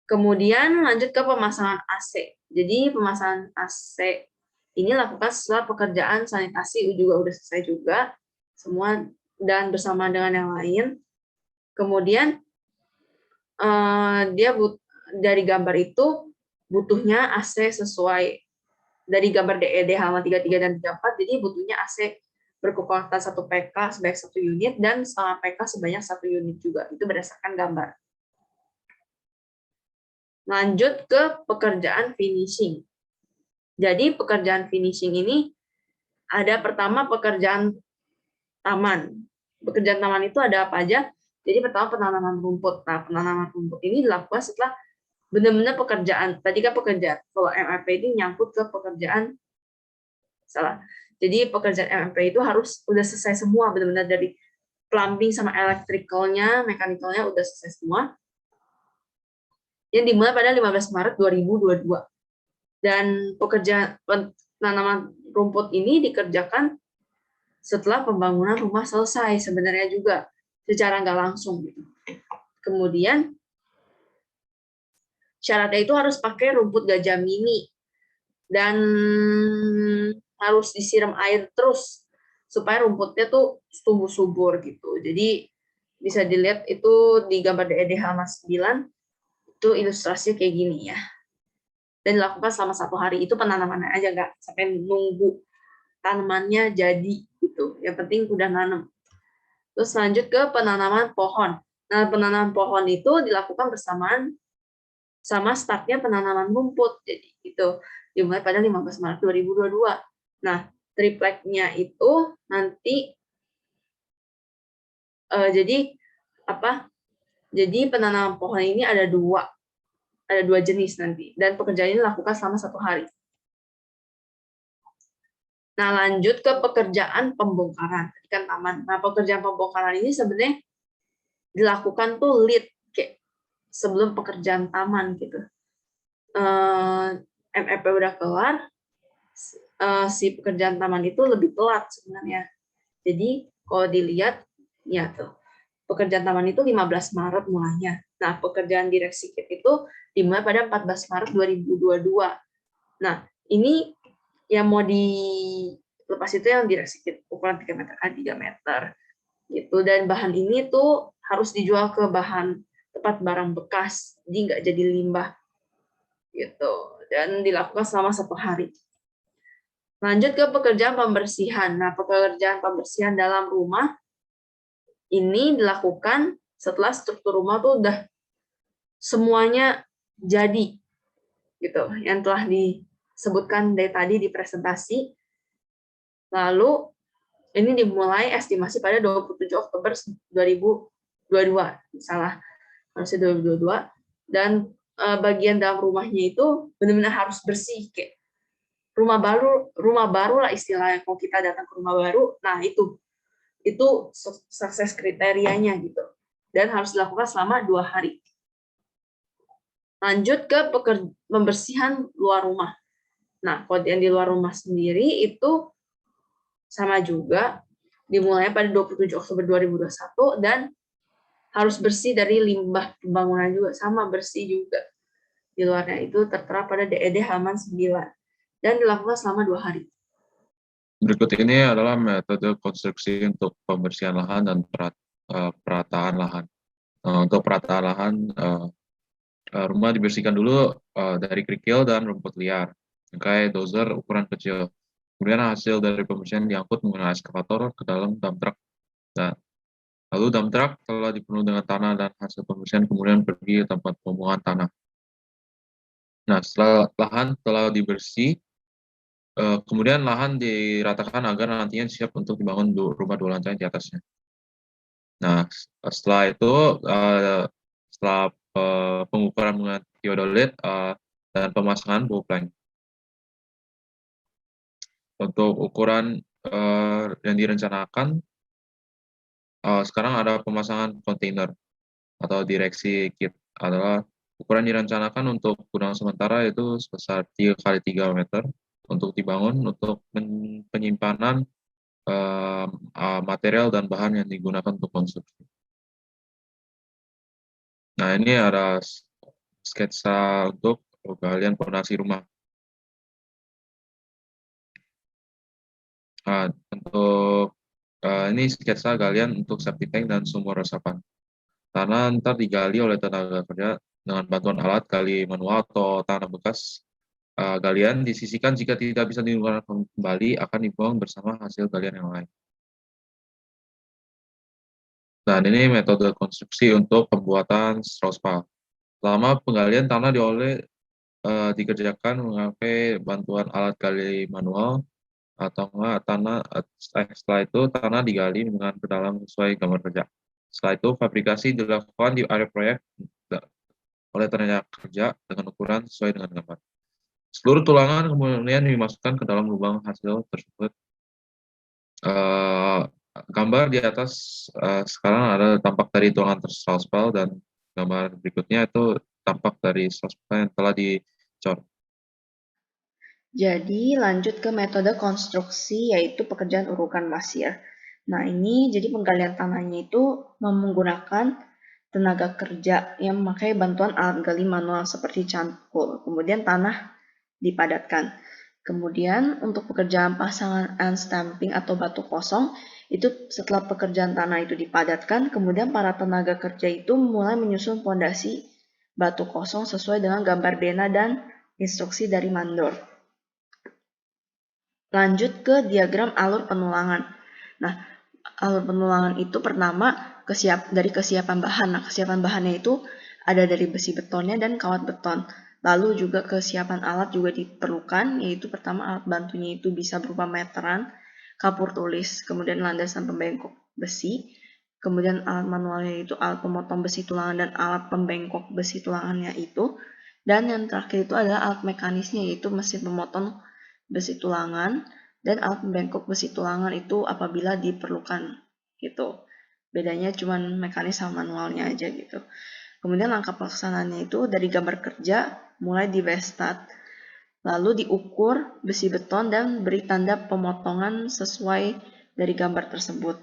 Kemudian lanjut ke pemasangan AC. Jadi pemasangan AC ini lakukan setelah pekerjaan sanitasi juga udah selesai juga semua dan bersama dengan yang lain. Kemudian dia dari gambar itu butuhnya AC sesuai dari gambar DED halaman 33 dan 34, jadi butuhnya AC berkekuatan 1 PK sebanyak 1 unit dan setengah PK sebanyak 1 unit juga. Itu berdasarkan gambar. Lanjut ke pekerjaan finishing. Jadi pekerjaan finishing ini ada pertama pekerjaan taman. Pekerjaan taman itu ada apa aja? Jadi pertama penanaman rumput. Nah, penanaman rumput ini dilakukan setelah benar-benar pekerjaan. Tadi kan pekerjaan, kalau MRP ini nyangkut ke pekerjaan, salah. Jadi pekerjaan MRP itu harus udah selesai semua, benar-benar dari plumbing sama electricalnya, mechanical-nya udah selesai semua. Yang dimulai pada 15 Maret 2022. Dan pekerjaan penanaman rumput ini dikerjakan setelah pembangunan rumah selesai sebenarnya juga, secara nggak langsung gitu. Kemudian syaratnya itu harus pakai rumput gajah mini dan harus disiram air terus supaya rumputnya tuh tumbuh subur gitu. Jadi bisa dilihat itu di gambar DED halaman 9 itu ilustrasinya kayak gini ya. Dan dilakukan selama 1 hari, itu penanamannya aja, nggak sampai nunggu tanamannya jadi gitu. Yang penting udah nanam. Terus lanjut ke penanaman pohon. Nah, penanaman pohon itu dilakukan bersamaan sama startnya penanaman rumput. Jadi itu dimulai pada 15 Maret 2022. Nah, tripleknya itu nanti jadi apa? Jadi penanaman pohon ini ada dua jenis nanti, dan pekerjaan ini dilakukan selama 1 hari. Nah, lanjut ke pekerjaan pembongkaran. Tadi kan taman. Nah, pekerjaan pembongkaran ini sebenarnya dilakukan tuh lead kayak sebelum pekerjaan taman gitu. MRP udah kelar, si pekerjaan taman itu lebih telat sebenarnya. Jadi kalau dilihat ya tuh, pekerjaan taman itu 15 Maret mulainya. Nah, pekerjaan direksi KIT itu dimulai pada 14 Maret 2022. Nah, ini yang mau dilepas itu yang direksi KIT ukuran 3 meter x 3 meter gitu, dan bahan ini tuh harus dijual ke bahan tempat barang bekas, jadi nggak jadi limbah gitu, dan dilakukan selama 1 hari. Lanjut ke pekerjaan pembersihan. Nah, pekerjaan pembersihan dalam rumah ini dilakukan setelah struktur rumah tuh udah semuanya jadi gitu, yang telah disebutkan dari tadi di presentasi. Lalu Ini dimulai estimasi pada 27 Oktober 2022, salah, harusnya 2022, dan bagian dalam rumahnya itu benar-benar harus bersih, kayak rumah baru lah istilahnya. Kalau kita datang ke rumah baru, nah itu sukses kriterianya gitu, dan harus dilakukan selama 2 hari. Lanjut ke pembersihan luar rumah. Nah, kalau yang di luar rumah sendiri itu sama juga, dimulai pada 27 Oktober 2021, dan harus bersih dari limbah pembangunan juga, sama bersih juga. Di luarnya itu tertera pada DED halaman 9, dan dilakukan selama 2 hari. Berikut ini adalah metode konstruksi untuk pembersihan lahan dan perataan lahan. Untuk perataan lahan, rumah dibersihkan dulu dari kerikil dan rumput liar, pakai dozer ukuran kecil. Kemudian hasil dari pembersihan diangkut menggunakan ekskavator ke dalam dump truck. Nah, lalu dump truck telah dipenuhi dengan tanah dan hasil pembersihan kemudian pergi ke tempat pembuangan tanah. Nah, setelah lahan telah dibersih, kemudian lahan diratakan agar nantinya siap untuk dibangun rumah 2 lantai di atasnya. Nah, setelah itu, setelah pengukuran menggunakan teodolit dan pemasangan bow plank. Untuk ukuran yang direncanakan, sekarang ada pemasangan kontainer atau direksi kit adalah ukuran direncanakan untuk gudang sementara itu sebesar 3x3 meter untuk dibangun untuk penyimpanan material dan bahan yang digunakan untuk konstruksi. Nah, ini ada sketsa untuk penggalian fondasi rumah. Nah, untuk ini sketsa galian untuk septic tank dan sumur resapan. Tanah ntar digali oleh tenaga kerja dengan bantuan alat gali manual atau tanah bekas. Galian disisihkan jika tidak bisa digunakan kembali akan dibuang bersama hasil galian yang lain. Dan ini metode konstruksi untuk pembuatan straw spa. Selama penggalian tanah dikerjakan memakai bantuan alat gali manual atau tanah. Setelah itu tanah digali dengan kedalam sesuai gambar kerja. Setelah itu fabrikasi dilakukan di area proyek oleh tenaga kerja dengan ukuran sesuai dengan gambar. Seluruh tulangan kemudian dimasukkan ke dalam lubang hasil tersebut. Gambar di atas sekarang ada tampak dari tulangan straw dan gambar berikutnya itu tampak dari straw yang telah dicor. Jadi lanjut ke metode konstruksi yaitu pekerjaan urukan pasir. Nah ini jadi penggalian tanahnya itu menggunakan tenaga kerja yang memakai bantuan alat gali manual seperti cangkul. Kemudian tanah dipadatkan. Kemudian untuk pekerjaan pasangan and stamping atau batu kosong, itu setelah pekerjaan tanah itu dipadatkan, kemudian para tenaga kerja itu mulai menyusun fondasi batu kosong sesuai dengan gambar Dena dan instruksi dari mandor. Lanjut ke diagram alur penulangan. Nah, alur penulangan itu pertama dari kesiapan bahan. Nah, kesiapan bahannya itu ada dari besi betonnya dan kawat beton. Lalu juga kesiapan alat juga diperlukan, yaitu pertama alat bantunya itu bisa berupa meteran, kapur tulis, kemudian landasan pembengkok besi, kemudian alat manualnya itu alat pemotong besi tulangan dan alat pembengkok besi tulangannya itu, dan yang terakhir itu adalah alat mekanisnya yaitu mesin pemotong besi tulangan dan alat pembengkok besi tulangan itu apabila diperlukan gitu. Bedanya cuma mekanis sama manualnya aja gitu. Kemudian langkah pelaksanaannya itu dari gambar kerja mulai di Vestat, lalu diukur besi beton dan beri tanda pemotongan sesuai dari gambar tersebut.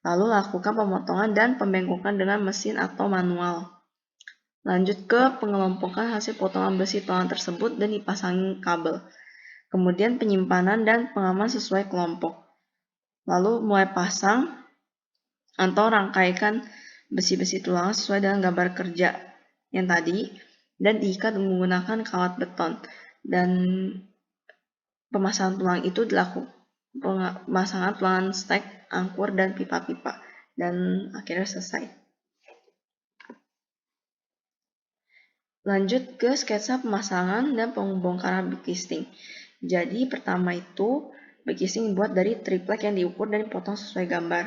Lalu lakukan pemotongan dan pembengkokan dengan mesin atau manual. Lanjut ke pengelompokan hasil potongan besi tulangan tersebut dan dipasangi kabel. Kemudian penyimpanan dan pengaman sesuai kelompok. Lalu mulai pasang atau rangkaikan besi-besi tulangan sesuai dengan gambar kerja yang tadi dan diikat menggunakan kawat beton. Dan pemasangan tulang itu dilakukan pemasangan tulangan stek, angkur, dan pipa-pipa. Dan akhirnya selesai. Lanjut ke sketsa pemasangan dan pembongkaran big listing. Jadi pertama itu bekisting dibuat dari triplek yang diukur dan dipotong sesuai gambar.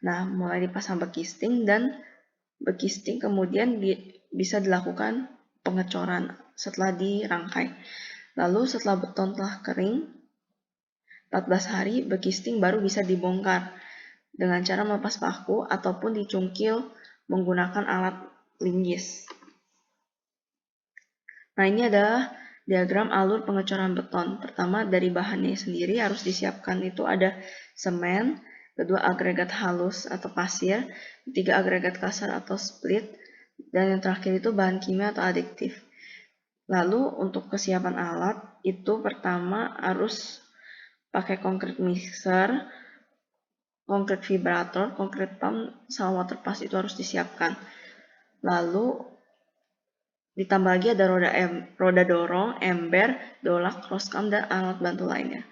Nah, mulai dipasang bekisting dan bekisting kemudian bisa dilakukan pengecoran setelah dirangkai. Lalu setelah beton telah kering, 14 hari bekisting baru bisa dibongkar dengan cara melepas paku ataupun dicungkil menggunakan alat linggis. Nah, ini adalah diagram alur pengecoran beton. Pertama, dari bahannya sendiri harus disiapkan itu ada semen, kedua agregat halus atau pasir, ketiga agregat kasar atau split, dan yang terakhir itu bahan kimia atau adiktif. Lalu untuk kesiapan alat itu pertama harus pakai concrete mixer, concrete vibrator, concrete pump, sama water pass itu harus disiapkan. Lalu ditambah lagi ada roda dorong, ember, dolak, crosscam, dan alat bantu lainnya.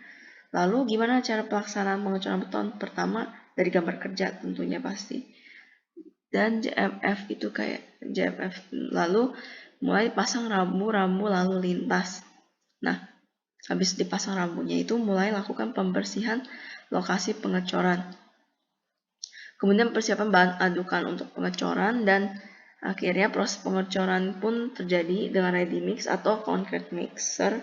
Lalu gimana cara pelaksanaan pengecoran beton? Pertama dari gambar kerja tentunya pasti. Dan JMF itu kayak JMF. Lalu mulai pasang rambu-rambu lalu lintas. Nah, habis dipasang rambunya itu mulai lakukan pembersihan lokasi pengecoran. Kemudian persiapan bahan adukan untuk pengecoran dan akhirnya proses pengecoran pun terjadi dengan ready mix atau concrete mixer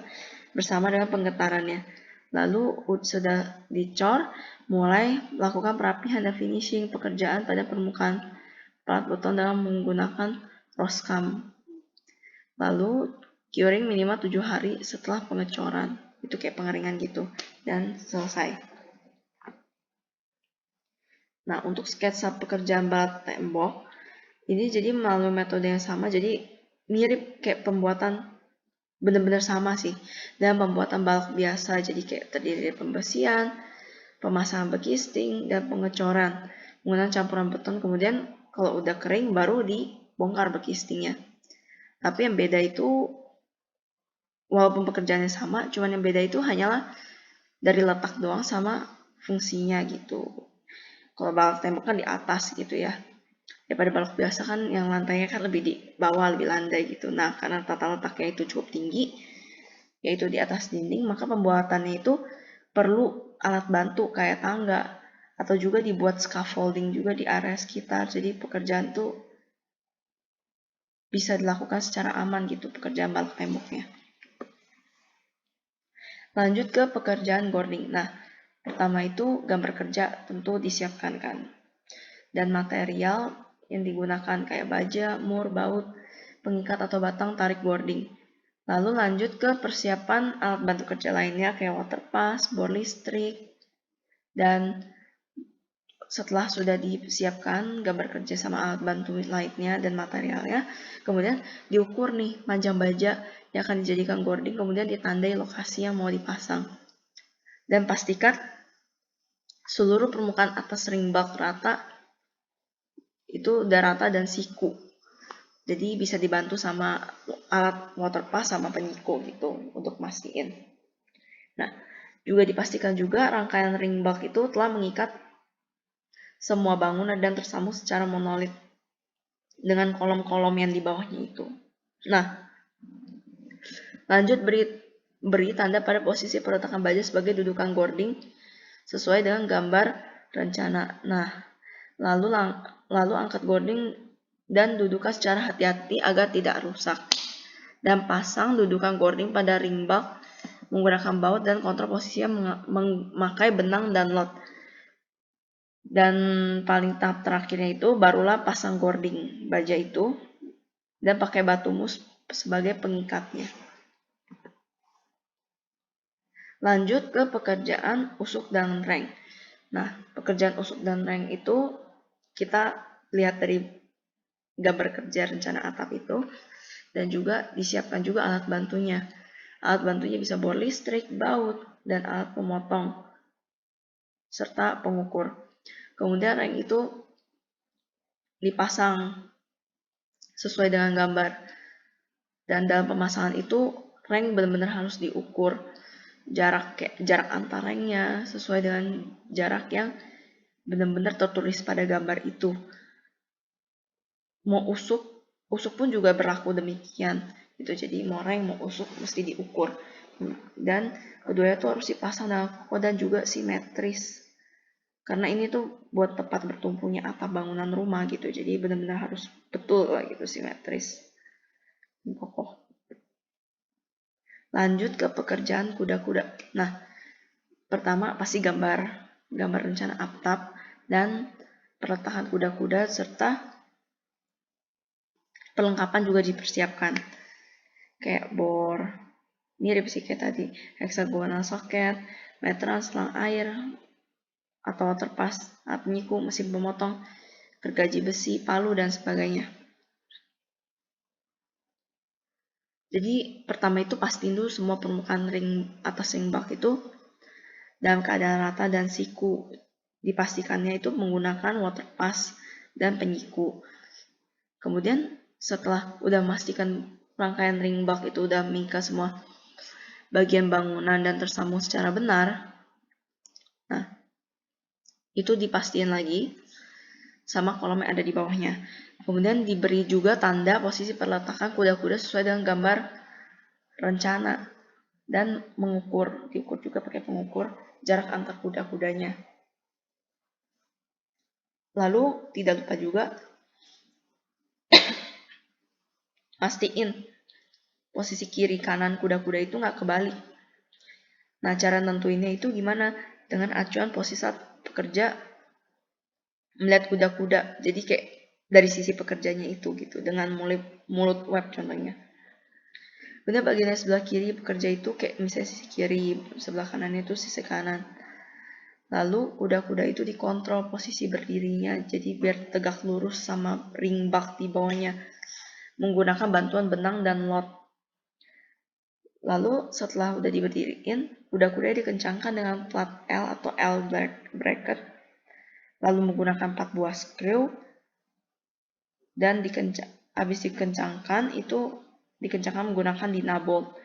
bersama dengan penggetarannya. Lalu sudah dicor, mulai melakukan perapihan dan finishing pekerjaan pada permukaan pelat beton dengan menggunakan crosscam. Lalu curing minimal 7 hari setelah pengecoran. Itu kayak pengeringan gitu. Dan selesai. Nah, untuk sketsa pekerjaan balat tembok, ini jadi melalui metode yang sama, jadi mirip kayak pembuatan benar-benar sama sih. Dan pembuatan balok biasa, jadi kayak terdiri dari pembersihan, pemasangan bekisting, dan pengecoran. Menggunakan campuran beton, kemudian kalau udah kering baru dibongkar bekistingnya. Tapi yang beda itu, walaupun pekerjaannya sama, cuman yang beda itu hanyalah dari letak doang sama fungsinya gitu. Kalau balok tembok kan di atas gitu ya. Daripada balok biasa kan yang lantainya kan lebih di bawah, lebih landai gitu. Nah, karena tata letaknya itu cukup tinggi, yaitu di atas dinding, maka pembuatannya itu perlu alat bantu kayak tangga, atau juga dibuat scaffolding juga di area sekitar. Jadi pekerjaan itu bisa dilakukan secara aman gitu, pekerjaan balok temboknya. Lanjut ke pekerjaan boarding. Nah, pertama itu gambar kerja tentu disiapkan kan. Dan material yang digunakan kayak baja, mur, baut, pengikat atau batang tarik boarding. Lalu lanjut ke persiapan alat bantu kerja lainnya kayak water pass, bor listrik, dan setelah sudah disiapkan gambar kerja sama alat bantu lainnya dan materialnya, kemudian diukur nih panjang baja yang akan dijadikan boarding, kemudian ditandai lokasi yang mau dipasang. Dan pastikan seluruh permukaan atas ring bulk rata, itu udah rata dan siku. Jadi bisa dibantu sama alat water pass sama penyiku gitu untuk mastiin. Nah, juga dipastikan juga rangkaian ring bulk itu telah mengikat semua bangunan dan tersambung secara monolit dengan kolom-kolom yang di bawahnya itu. Nah, lanjut beri tanda pada posisi peletakan baja sebagai dudukan boarding sesuai dengan gambar rencana. Nah, lalu angkat boarding dan dudukan secara hati-hati agar tidak rusak. Dan pasang dudukan boarding pada ring bulk menggunakan baut dan kontrol posisinya memakai benang dan lot. Dan paling tahap terakhirnya itu barulah pasang boarding baja itu dan pakai batu mus sebagai pengikatnya. Lanjut ke pekerjaan usuk dan reng. Nah, pekerjaan usuk dan reng itu kita lihat dari gambar kerja rencana atap itu, dan juga disiapkan juga alat bantunya. Alat bantunya bisa bor listrik, baut, dan alat pemotong, serta pengukur. Kemudian reng itu dipasang sesuai dengan gambar. Dan dalam pemasangan itu, reng benar-benar harus diukur. Jarak antar rengnya sesuai dengan jarak yang benar-benar tertulis pada gambar itu. Mau usuk pun juga berlaku demikian gitu. Jadi mau reng mau usuk mesti diukur. Dan keduanya tuh harus dipasang dalam kokoh dan juga simetris. Karena ini tuh buat tempat bertumpunya atap bangunan rumah gitu. Jadi benar-benar harus betul lah gitu, simetris, kokoh. Lanjut ke pekerjaan kuda-kuda. Nah, pertama pasti gambar rencana atap dan peletakan kuda-kuda serta perlengkapan juga dipersiapkan. Kayak bor, mirip sih kayak tadi, heksagonal soket, meteran, selang air, atau waterpass, alat penyiku, mesin pemotong, gergaji besi, palu, dan sebagainya. Jadi pertama itu pastiin dulu semua permukaan ring atas ring bak itu dalam keadaan rata dan siku. Dipastikannya itu menggunakan waterpass dan penyiku. Kemudian setelah udah memastikan rangkaian ring bak itu udah mengikat semua bagian bangunan dan tersambung secara benar, nah itu dipastiin lagi sama kolom yang ada di bawahnya. Kemudian diberi juga tanda posisi perletakan kuda-kuda sesuai dengan gambar rencana dan diukur juga pakai pengukur jarak antar kuda-kudanya. Lalu tidak lupa juga pastiin posisi kiri kanan kuda-kuda itu nggak kebalik. Nah, cara nentuinnya itu gimana? Dengan acuan posisi saat pekerja melihat kuda-kuda. Jadi kayak dari sisi pekerjanya itu gitu, dengan mulut web contohnya. Kemudian bagian sebelah kiri pekerja itu kayak misalnya sisi kiri, sebelah kanannya itu sisi kanan. Lalu kuda-kuda itu dikontrol posisi berdirinya, jadi biar tegak lurus sama ring bak di bawahnya menggunakan bantuan benang dan lot. Lalu setelah udah diberdiriin, kuda-kuda dikencangkan dengan plat L atau L bracket, lalu menggunakan 4 buah screw, dan habis dikencangkan itu dikencangkan menggunakan dinabolt.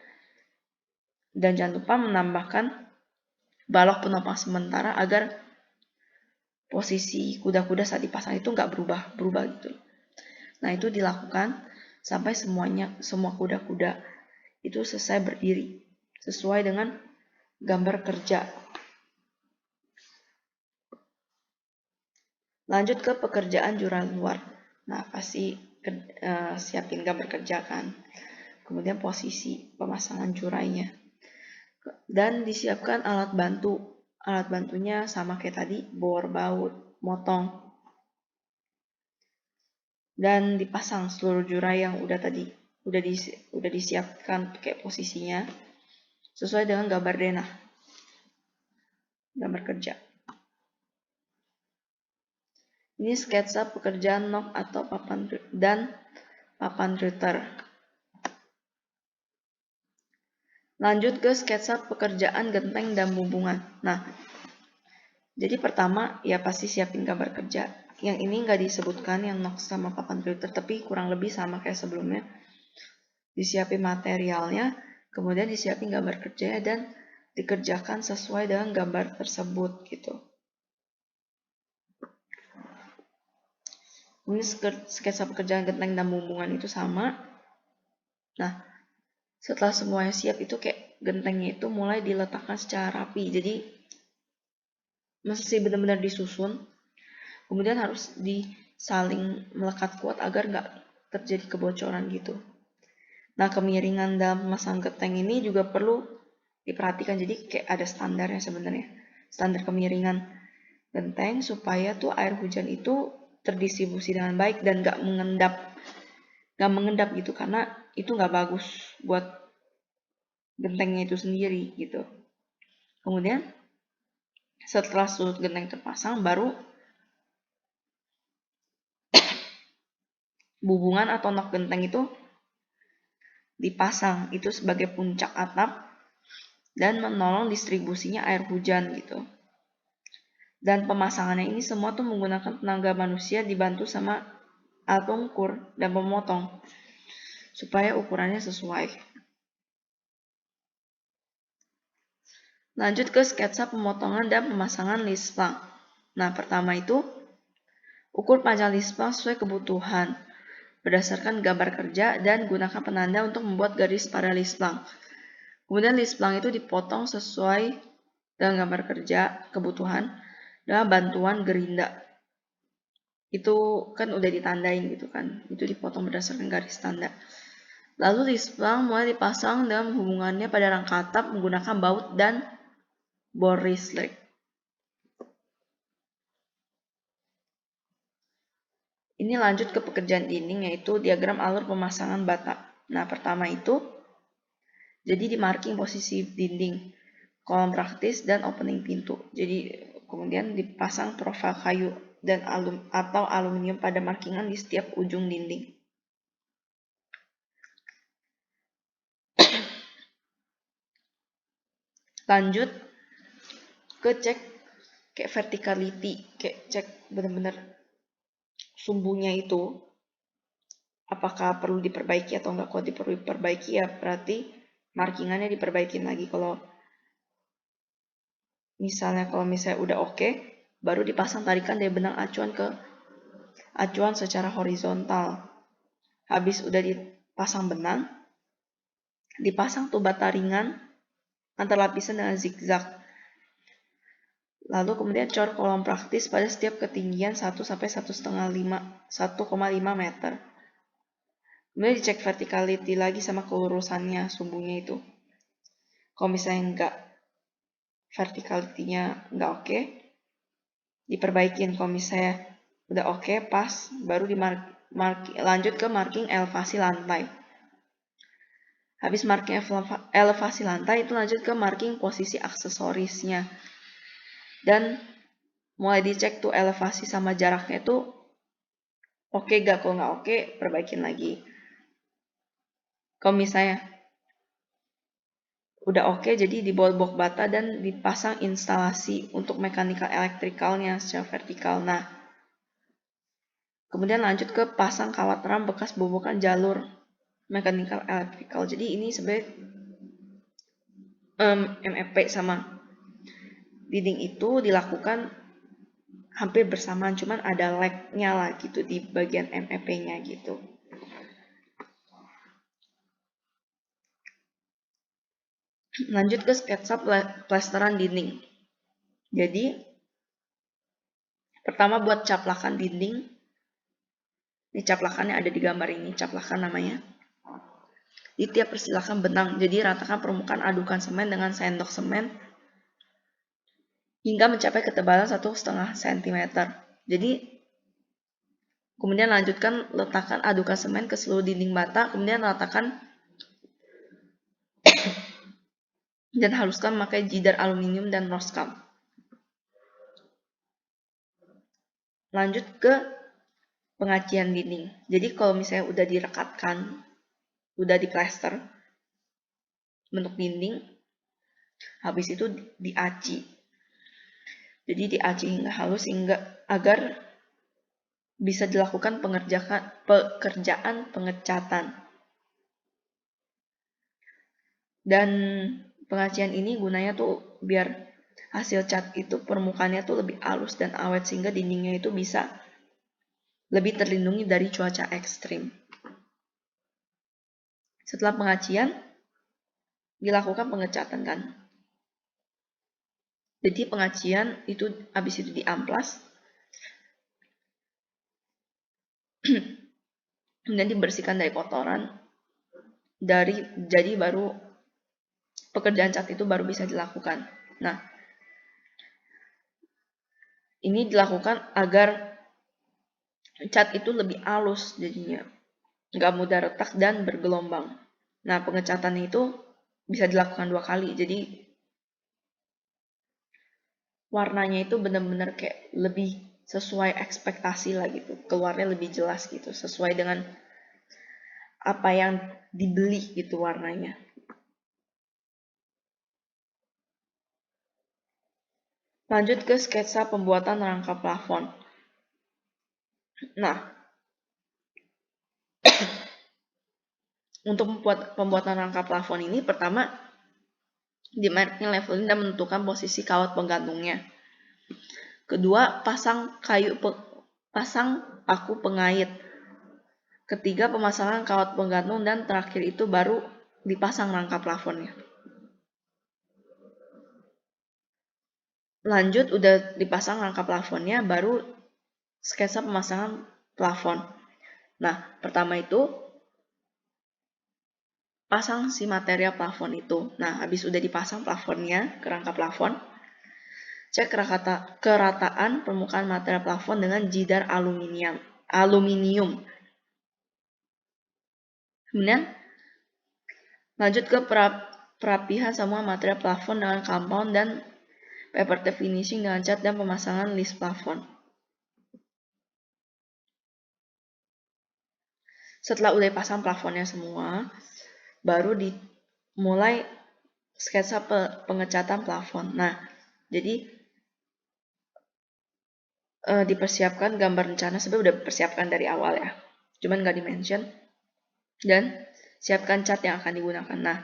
Dan jangan lupa menambahkan balok penopang sementara agar posisi kuda-kuda saat dipasang itu nggak berubah gitu. Nah, itu dilakukan sampai semua kuda-kuda itu selesai berdiri sesuai dengan gambar kerja. Lanjut ke pekerjaan jurang luar. Nah, pasti siapin gambar kerja kan. Kemudian posisi pemasangan jurainya. Dan disiapkan alat bantu. Alat bantunya sama kayak tadi, bor, baut, motong. Dan dipasang seluruh jurai yang udah disiapkan kayak posisinya sesuai dengan gambar denah. Gambar kerja. Ini sketsa pekerjaan nok atau papan router. Lanjut ke sketsa pekerjaan genteng dan bumbungan. Nah, jadi pertama ya pasti siapin gambar kerja. Yang ini nggak disebutkan yang nok sama papan router, tapi kurang lebih sama kayak sebelumnya. Disiapin materialnya, kemudian disiapin gambar kerjanya dan dikerjakan sesuai dengan gambar tersebut gitu. Ini sketsa pekerjaan genteng dan bumbungan itu sama. Nah, setelah semuanya siap itu kayak gentengnya itu mulai diletakkan secara rapi. Jadi mesti benar-benar disusun. Kemudian harus disaling melekat kuat agar nggak terjadi kebocoran gitu. Nah, kemiringan dalam memasang genteng ini juga perlu diperhatikan. Jadi kayak ada standarnya sebenarnya. Standar kemiringan genteng supaya tuh air hujan itu terdistribusi dengan baik dan nggak mengendap gitu, karena itu nggak bagus buat gentengnya itu sendiri gitu. Kemudian setelah seluruh genteng terpasang, baru bumbungan atau nok genteng itu dipasang itu sebagai puncak atap dan menolong distribusinya air hujan gitu. Dan pemasangannya ini semua tuh menggunakan tenaga manusia dibantu sama alat pengukur dan pemotong supaya ukurannya sesuai. Lanjut ke sketsa pemotongan dan pemasangan lisplang. Nah, pertama itu ukur panjang lisplang sesuai kebutuhan berdasarkan gambar kerja dan gunakan penanda untuk membuat garis pada lisplang. Kemudian list plank itu dipotong sesuai dengan gambar kerja kebutuhan dengan bantuan gerinda. Itu kan udah ditandain gitu kan. Itu dipotong berdasarkan garis tanda. Lalu list plank mulai dipasang dengan hubungannya pada rangka atap menggunakan baut dan bor listrik. Ini lanjut ke pekerjaan dinding, yaitu diagram alur pemasangan bata. Nah, pertama itu, jadi di marking posisi dinding, kolom praktis, dan opening pintu. Jadi kemudian dipasang profil kayu dan atau aluminium pada markingan di setiap ujung dinding. Lanjut ke cek kayak verticality, kayak cek benar-benar sumbunya itu apakah perlu diperbaiki atau enggak. Kalau perlu diperbaiki ya berarti markingannya diperbaikin lagi. Kalau misalnya udah oke, baru dipasang tarikan dari benang acuan ke acuan secara horizontal. Habis udah dipasang benang, dipasang tuh bata ringan antar lapisan dengan zigzag. Lalu kemudian cor kolom praktis pada setiap ketinggian 1 sampai 1,5 meter. Kemudian dicek verticality lagi sama kelurusannya sumbunya itu. Kalau misalnya enggak, verticality-nya enggak oke, diperbaikin. Kalau misalnya udah oke, pas, baru lanjut ke marking elevasi lantai. Habis marking elevasi lantai, itu lanjut ke marking posisi aksesorisnya. Dan mulai dicek tuh elevasi sama jaraknya itu oke gak. Kalau nggak oke, perbaikin lagi. Kalau misalnya udah oke, jadi dibolok bata dan dipasang instalasi untuk mechanical elektrikalnya secara vertikal. Nah, kemudian lanjut ke pasang kawat ram bekas bobokan jalur mechanical elektrikal. Jadi ini sebenarnya MEP sama dinding itu dilakukan hampir bersamaan, cuman ada lag-nya lah gitu di bagian MEP-nya gitu. Lanjut ke sketsa plesteran dinding. Jadi, pertama buat caplakan dinding. Ini caplakannya ada di gambar ini, caplakan namanya. Di tiap persilakan benang, jadi ratakan permukaan adukan semen dengan sendok semen hingga mencapai ketebalan 1,5 cm. Jadi, kemudian lanjutkan letakkan adukan semen ke seluruh dinding bata, kemudian ratakan dan haluskan memakai jidar aluminium dan roskam. Lanjut ke pengacian dinding. Jadi kalau misalnya udah direkatkan, udah diplaster bentuk dinding, habis itu diaci. Jadi diaci hingga halus agar bisa dilakukan pekerjaan pengecatan. Dan pengacian ini gunanya tuh biar hasil cat itu permukaannya tuh lebih halus dan awet sehingga dindingnya itu bisa lebih terlindungi dari cuaca ekstrim. Setelah pengacian, dilakukan pengecatan kan. Jadi pengacian itu habis itu diamplas, kemudian dibersihkan dari kotoran, jadi baru pekerjaan cat itu baru bisa dilakukan. Nah, ini dilakukan agar cat itu lebih halus jadinya, nggak mudah retak dan bergelombang. Nah, pengecatannya itu bisa dilakukan 2 kali, jadi warnanya itu benar-benar kayak lebih sesuai ekspektasi lah gitu, keluarnya lebih jelas gitu, sesuai dengan apa yang dibeli gitu warnanya. Lanjut ke sketsa pembuatan rangka plafon. Nah, untuk pembuatan rangka plafon ini pertama di marking leveling dan menentukan posisi kawat penggantungnya. Kedua, pasang paku pengait. Ketiga, pemasangan kawat penggantung dan terakhir itu baru dipasang rangka plafonnya. Lanjut, udah dipasang rangka plafonnya, baru sketsa pemasangan plafon. Nah, pertama itu pasang si material plafon itu. Nah, habis udah dipasang plafonnya ke rangka plafon, cek kerataan permukaan material plafon dengan jidar aluminium. Kemudian lanjut ke perapihan semua material plafon dengan compound dan paper tape finishing dengan cat dan pemasangan list plafon. Setelah udah pasang plafonnya semua, baru dimulai sketsa pengecatan plafon. Nah, jadi dipersiapkan gambar rencana, sebenarnya udah dipersiapkan dari awal ya, cuman nggak di-mention. Dan siapkan cat yang akan digunakan. Nah,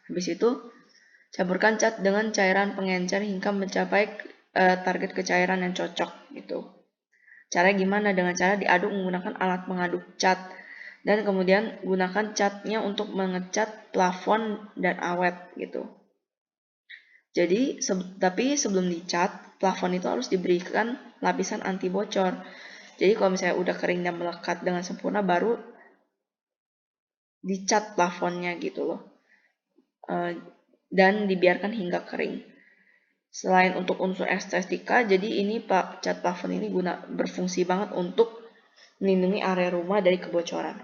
habis itu campurkan cat dengan cairan pengencer hingga mencapai target kecairan yang cocok gitu. Caranya gimana? Dengan cara diaduk menggunakan alat mengaduk cat, dan kemudian gunakan catnya untuk mengecat plafon dan awet gitu. Jadi, tapi sebelum dicat, plafon itu harus diberikan lapisan anti bocor. Jadi kalau misalnya udah kering dan melekat dengan sempurna, baru dicat plafonnya gitu loh. Dan dibiarkan hingga kering. Selain untuk unsur estetika, jadi ini cat plafon ini berfungsi banget untuk melindungi area rumah dari kebocoran.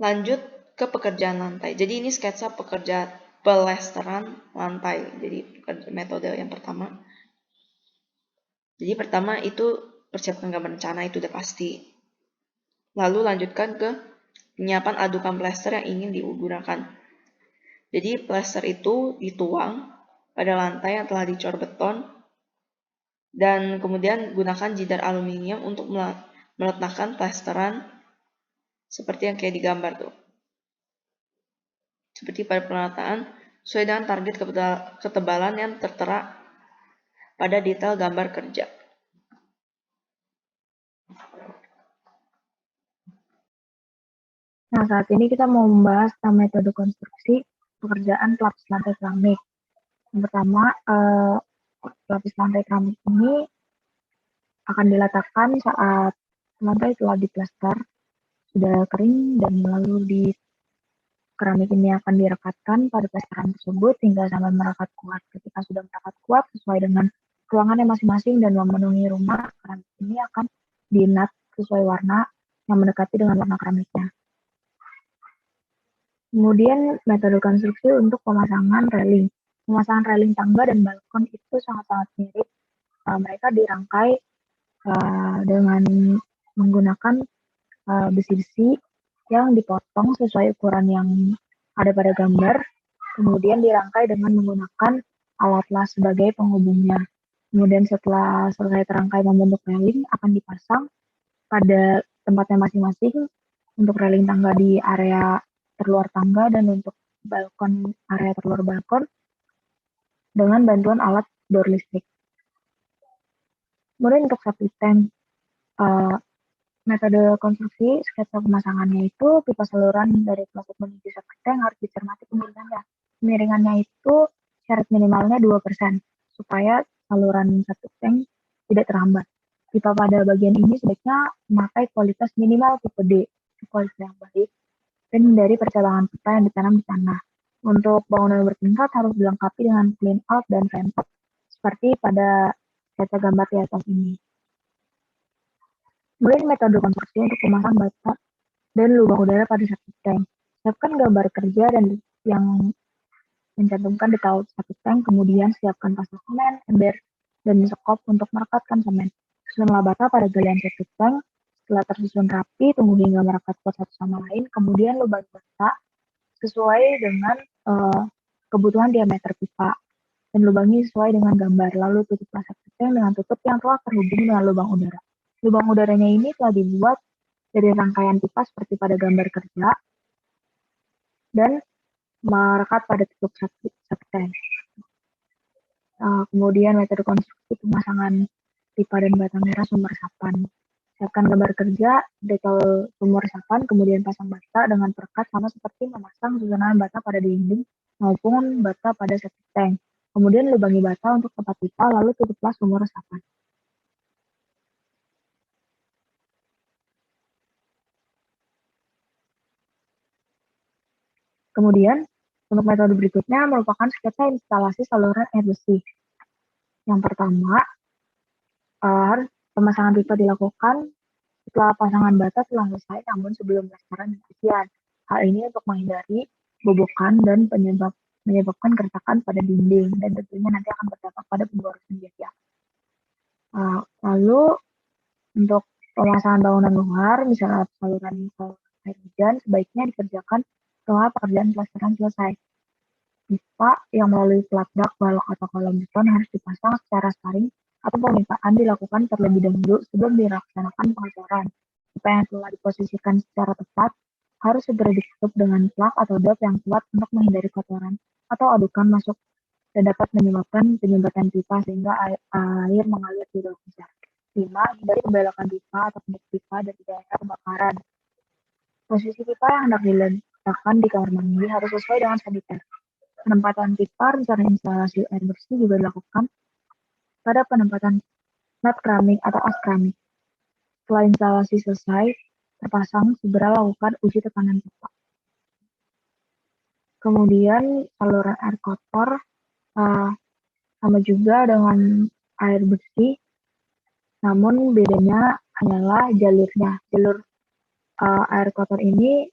Lanjut ke pekerjaan lantai. Jadi ini sketsa pekerjaan pelesteran lantai. Jadi metode yang pertama. Jadi pertama itu persiapkan gambar rencana, itu udah pasti. Lalu lanjutkan ke penyiapan adukan plester yang ingin digunakan. Jadi plester itu dituang pada lantai yang telah dicor beton, dan kemudian gunakan jidar aluminium untuk meletakkan plesteran seperti yang kayak digambar tuh. Seperti pada penataan, sesuai dengan target ketebalan yang tertera pada detail gambar kerja. Nah, saat ini kita mau membahas tentang metode konstruksi pekerjaan pelapis lantai keramik. Yang pertama, pelapis lantai keramik ini akan diletakkan saat lantai telah diplester, sudah kering, dan lalu di keramik ini akan direkatkan pada plesteran tersebut hingga sampai merapat kuat. Ketika sudah merapat kuat sesuai dengan ruangannya masing-masing dan memenuhi rumah, keramik ini akan dinat sesuai warna yang mendekati dengan warna keramiknya. Kemudian metode konstruksi untuk pemasangan railing. Pemasangan railing tangga dan balkon itu sangat-sangat mirip. Mereka dirangkai dengan menggunakan besi-besi yang dipotong sesuai ukuran yang ada pada gambar, kemudian dirangkai dengan menggunakan alat las sebagai penghubungnya. Kemudian setelah selesai terangkai membentuk railing, akan dipasang pada tempatnya masing-masing, untuk railing tangga di area terluar tangga dan untuk balkon area terluar balkon dengan bantuan alat door listrik. Kemudian untuk septic tank, metode konstruksi sketsa pemasangannya itu pipa saluran dari kloset menuju septic tank harus dicermati kemiringannya. Kemiringannya itu syarat minimalnya 2% supaya saluran septic tank tidak terhambat. Pipa pada bagian ini sebaiknya memakai kualitas minimal tipe D, kualitas yang baik, dan hindari percabangan pipa yang ditanam di tanah. Untuk bangunan bertingkat harus dilengkapi dengan clean out dan vent out, seperti pada sketsa gambar di atas ini. Kemudian metode konstruksi untuk pemasang bata dan lubang udara pada septic tank. Siapkan gambar kerja dan yang mencantumkan detail septic tank, kemudian siapkan pasta semen, ember, dan sekop untuk merekatkan semen. Susunlah bata pada galian septic tank. Setelah tersusun rapi, tunggu hingga merapat kuat satu sama lain, kemudian lubang bata sesuai dengan kebutuhan diameter pipa dan lubangnya sesuai dengan gambar. Lalu tutuplah septic tank dengan tutup yang telah terhubung dengan lubang udara. Lubang udaranya ini telah dibuat dari rangkaian pipa seperti pada gambar kerja dan merekat pada tutup septic tank. Kemudian metode konstruksi pemasangan pipa dan batang merah sumber resapan. Siapkan gambar kerja, detail sumur resapan, kemudian pasang bata dengan perekat sama seperti memasang susunan bata pada dinding maupun bata pada septic tank. Kemudian lubangi bata untuk tempat pipa, lalu tutuplah sumur resapan. Kemudian, untuk metode berikutnya merupakan sketsa instalasi saluran air bersih. Yang pertama, pemasangan pipa dilakukan setelah pasangan bata telah selesai, namun sebelum plasteran dan isian. Hal ini untuk menghindari bobokan dan menyebabkan keretakan pada dinding, dan tentunya nanti akan berdampak pada pemborosan biaya. Lalu untuk pemasangan bangunan luar, misalnya saluran air hujan, sebaiknya dikerjakan setelah pekerjaan plasteran selesai. Pipa yang melalui plat dak, balok, atau kolom beton harus dipasang secara saring atau pemipaan dilakukan terlebih dahulu sebelum dilaksanakan pengecoran. Pipa yang telah diposisikan secara tepat harus segera ditutup dengan plak atau dop yang kuat untuk menghindari kotoran atau adukan masuk dan dapat menyebabkan penyumbatan pipa sehingga air mengalir di dalam besar. 5. Hindari pembelokan pipa atau penutup pipa dari daerah kebakaran. Posisi pipa yang hendak diletakkan di kamar mandi harus sesuai dengan saniter. Penempatan pipa rencana instalasi air bersih juga dilakukan pada penempatan nut keramik atau as keramik. Setelah instalasi selesai terpasang, segera lakukan uji tekanan pipa. Kemudian saluran air kotor sama juga dengan air bersih, namun bedanya hanyalah jalurnya. Jalur air kotor ini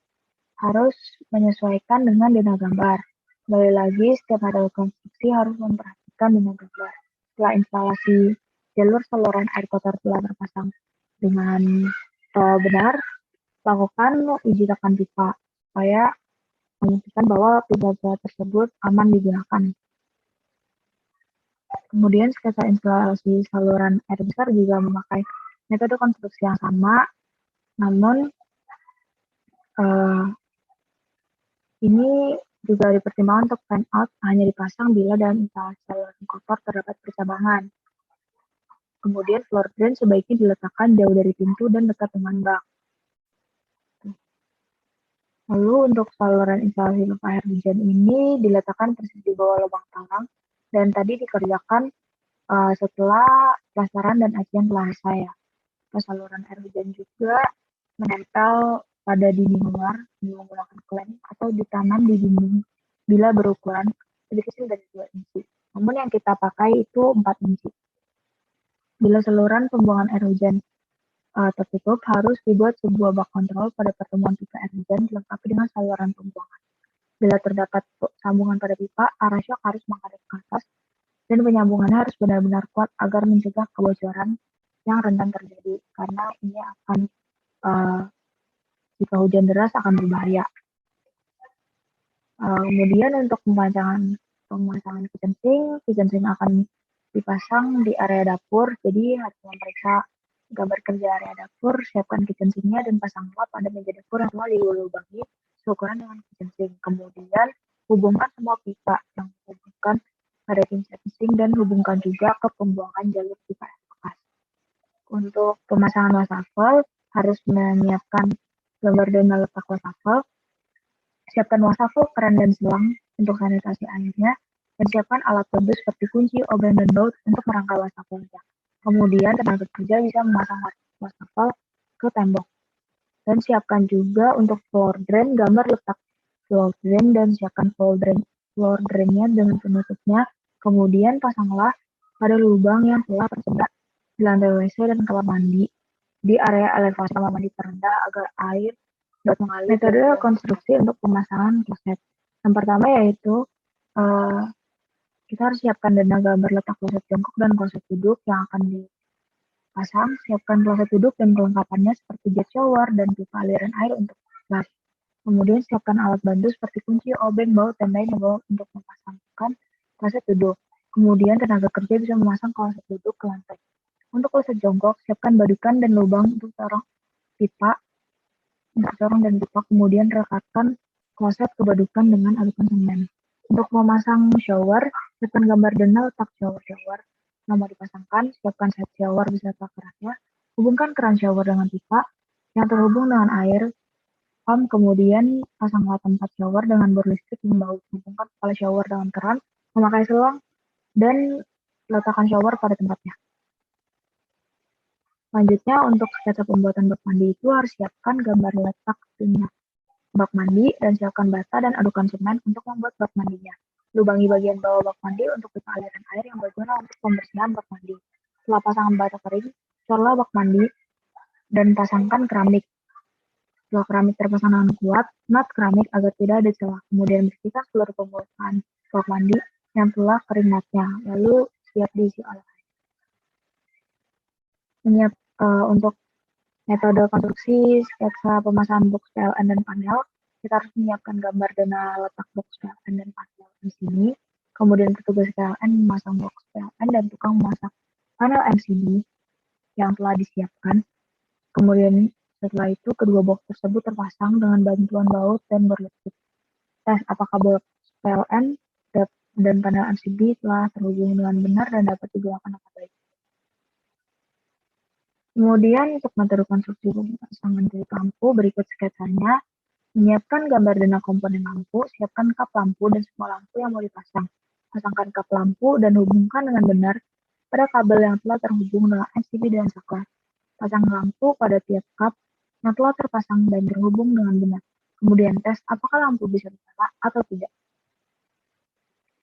harus menyesuaikan dengan dena gambar. Kembali lagi, setiap ada konstruksi harus memperhatikan dena gambar. Setelah instalasi jalur saluran air kotor telah terpasang dengan benar, lakukan uji tekan pipa supaya memastikan bahwa pipa tersebut aman digunakan. Kemudian sketsa instalasi saluran air besar juga memakai metode konstruksi yang sama, namun ini juga dipertimbangkan untuk fan out hanya dipasang bila dalam instalasi saluran kotor terdapat percabangan. Kemudian floor drain sebaiknya diletakkan jauh dari pintu dan dekat dengan bak. Lalu untuk saluran instalasi pipa air hujan ini diletakkan persis di bawah lubang talang dan tadi dikerjakan setelah plasteran dan acian telah selesai ya. Saluran air hujan juga menempel pada dinding luar dengan menggunakan klem atau ditanam di dinding bila berukuran lebih kecil dari 2 inci. Namun yang kita pakai itu 4 inci. Bila saluran pembuangan air hujan tertutup, harus dibuat sebuah bak kontrol pada pertemuan pipa air hujan dilengkapi dengan saluran pembuangan. Bila terdapat sambungan pada pipa, arah shock harus menghadap ke atas dan penyambungannya harus benar-benar kuat agar mencegah kebocoran yang rentan terjadi, karena ini akan jika hujan deras akan berbahaya. Kemudian untuk pemasangan kitchen sink akan dipasang di area dapur, jadi harus memeriksa gambar kerja area dapur, siapkan kitchen sink-nya dan pasanglah pada meja dapur yang telah dilubangi seukuran dengan kitchen sink. Kemudian hubungkan semua pipa yang menghubungkan pada kitchen sink dan hubungkan juga ke pembuangan jalur pipa air bekas. Untuk pemasangan wastafel harus menyiapkan gambar dan letak wastafel. Siapkan wastafel, keran dan selang untuk sanitasi airnya, dan siapkan alat pelembut seperti kunci, obeng, dan baut untuk merangkai wastafelnya. Kemudian tenaga kerja bisa memasang wastafel ke tembok. Dan siapkan juga untuk floor drain, gambar letak floor drain dan siapkan floor drainnya dengan penutupnya. Kemudian pasanglah pada lubang yang telah tersedia di lantai WC dan kamar mandi di area elevasi kamar mandi terendah agar air dapat mengalir. Metode konstruksi untuk pemasangan kloset. Yang pertama yaitu kita harus siapkan dana gambar letak kloset jongkok dan kloset duduk yang akan dipasang. Siapkan kloset duduk dan kelengkapannya seperti jet shower dan pipa aliran air untuk flush. Kemudian siapkan alat bantu seperti kunci, obeng, baut, dan lainnya untuk memasangkan kloset duduk. Kemudian tenaga kerja bisa memasang kloset duduk ke lantai. Untuk kloset jongkok, siapkan badukan dan lubang untuk corong dan pipa, kemudian rekatkan kloset ke badukan dengan adukan semen. Untuk memasang shower, siapkan gambar dana letak shower yang mau dipasangkan, siapkan set shower beserta kerannya, hubungkan keran shower dengan pipa yang terhubung dengan air pump, kemudian pasanglah tempat shower dengan bor listrik yang baut. Hubungkan kepala shower dengan keran, memakai selang, dan letakkan shower pada tempatnya. Selanjutnya, untuk sketsa pembuatan bak mandi itu harus siapkan gambar letak minyak bak mandi dan siapkan bata dan adukan semen untuk membuat bak mandinya. Lubangi bagian bawah bak mandi untuk buka aliran air yang berguna untuk pembersihan bak mandi. Setelah pasangan bata kering, corlah bak mandi dan pasangkan keramik. Setelah keramik terpasang dengan kuat, mat keramik agar tidak ada celah. Kemudian bersihkan seluruh permukaan bak mandi yang telah kering matnya, lalu siap diisi oleh air. Untuk metode konstruksi sketsa pemasangan box PLN dan panel, kita harus menyiapkan gambar dana letak box PLN dan panel di sini. Kemudian petugas PLN memasang box PLN dan tukang memasang panel MCB yang telah disiapkan. Kemudian setelah itu kedua box tersebut terpasang dengan bantuan baut dan bor listrik. Tes apakah box PLN dan panel MCB telah terhubung dengan benar dan dapat digunakan dengan baik. Kemudian untuk metode konstruksi pemasangan titik lampu, berikut sketsanya. Menyiapkan gambar dana komponen lampu, siapkan kap lampu dan semua lampu yang mau dipasang. Pasangkan kap lampu dan hubungkan dengan benar pada kabel yang telah terhubung dengan MCB dan saklar. Pasang lampu pada tiap kap yang telah terpasang dan terhubung dengan benar. Kemudian tes apakah lampu bisa menyala atau tidak.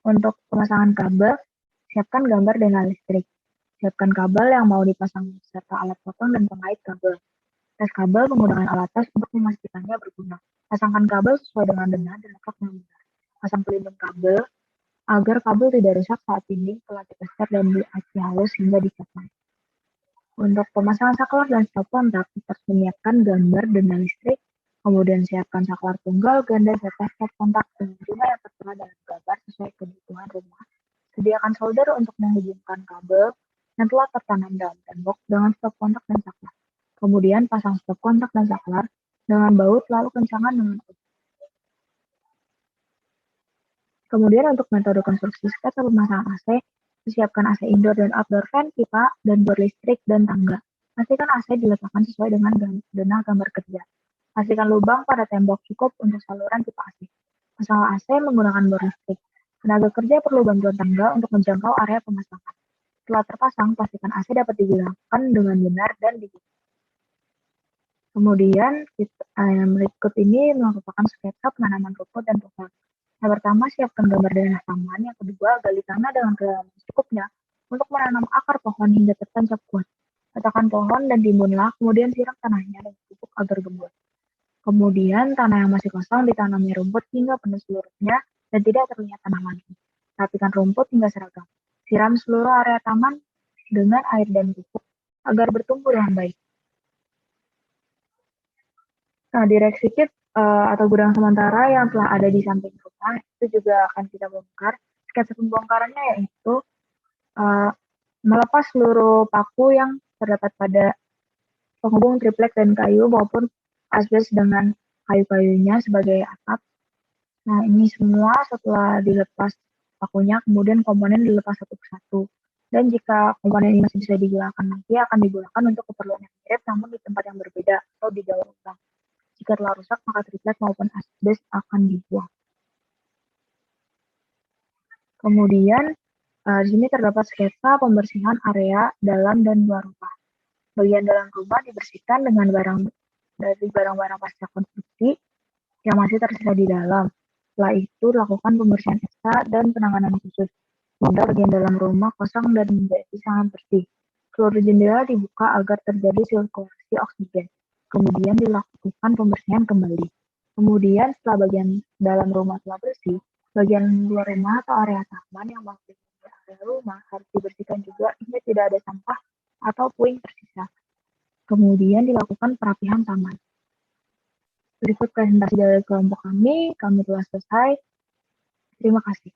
Untuk pemasangan kabel, siapkan gambar dana listrik. Siapkan kabel yang mau dipasang serta alat potong dan pengait kabel. Tes kabel menggunakan alat tes untuk memastikannya berguna. Pasangkan kabel sesuai dengan dana dan letak yang benar. Pasang pelindung kabel agar kabel tidak rusak saat dinding telah dipester dan diaci halus hingga dicapai. Untuk pemasangan saklar dan stop kontak, kita harus menyiapkan gambar dana listrik, kemudian siapkan saklar tunggal, ganda, serta stop kontak dengan jumlah yang tertera dalam gambar sesuai kebutuhan rumah. Sediakan solder untuk menghubungkan kabel yang telah tertanam dalam tembok dengan stop kontak dan saklar. Kemudian pasang stop kontak dan saklar dengan baut lalu kencangkan dengan uji. Kemudian untuk metode konstruksi sketsa pemasangan AC, siapkan AC indoor dan outdoor fan, pipa, dan bor listrik dan tangga. Pastikan AC diletakkan sesuai dengan dana gambar kerja. Pastikan lubang pada tembok cukup untuk saluran pipa AC. Pasanglah AC menggunakan bor listrik. Tenaga kerja perlu bantuan tangga untuk menjangkau area pemasangan. Setelah terpasang, pastikan AC dapat digunakan dengan benar dan dibuka. Kemudian, berikut ini merupakan sketsa penanaman rumput dan pohon. Yang pertama, siapkan gambar dana taman. Yang kedua, gali tanah dengan kedalaman secukupnya untuk menanam akar pohon hingga tertancap kuat. Letakkan pohon dan timbunlah, kemudian siram tanahnya dengan pupuk agar gembur. Kemudian, tanah yang masih kosong ditanami rumput hingga penuh seluruhnya dan tidak terlihat tanah lagi. Rapikan rumput hingga seragam. Siram seluruh area taman dengan air dan pupuk agar bertumbuh dengan baik. Nah, direksi kit atau gudang sementara yang telah ada di samping rumah itu juga akan kita bongkar. Sketsa pembongkarannya yaitu melepas seluruh paku yang terdapat pada penghubung triplek dan kayu maupun asbes dengan kayu-kayunya sebagai atap. Nah, ini semua setelah dilepas pakunya, kemudian komponen dilepas satu persatu. Dan jika komponen ini masih bisa digunakan nanti, akan digunakan untuk keperluan yang mirip namun di tempat yang berbeda atau didaur ulang. Jika telah rusak, maka triplek maupun asbes akan dibuang. Kemudian, di sini terdapat sketsa pembersihan area dalam dan luar rumah. Bagian dalam rumah dibersihkan dengan barang-barang pasca konstruksi yang masih tersisa di dalam. Setelah itu, lakukan pembersihan ekstra dan penanganan khusus. Hingga bagian dalam rumah kosong dan menjadi sangat bersih. Seluruh jendela dibuka agar terjadi sirkulasi oksigen. Kemudian dilakukan pembersihan kembali. Kemudian setelah bagian dalam rumah telah bersih, bagian luar rumah atau area taman yang masih di area rumah harus dibersihkan juga hingga tidak ada sampah atau puing tersisa. Kemudian dilakukan perapihan taman. Berikut presentasi dari kelompok kami telah selesai. Terima kasih.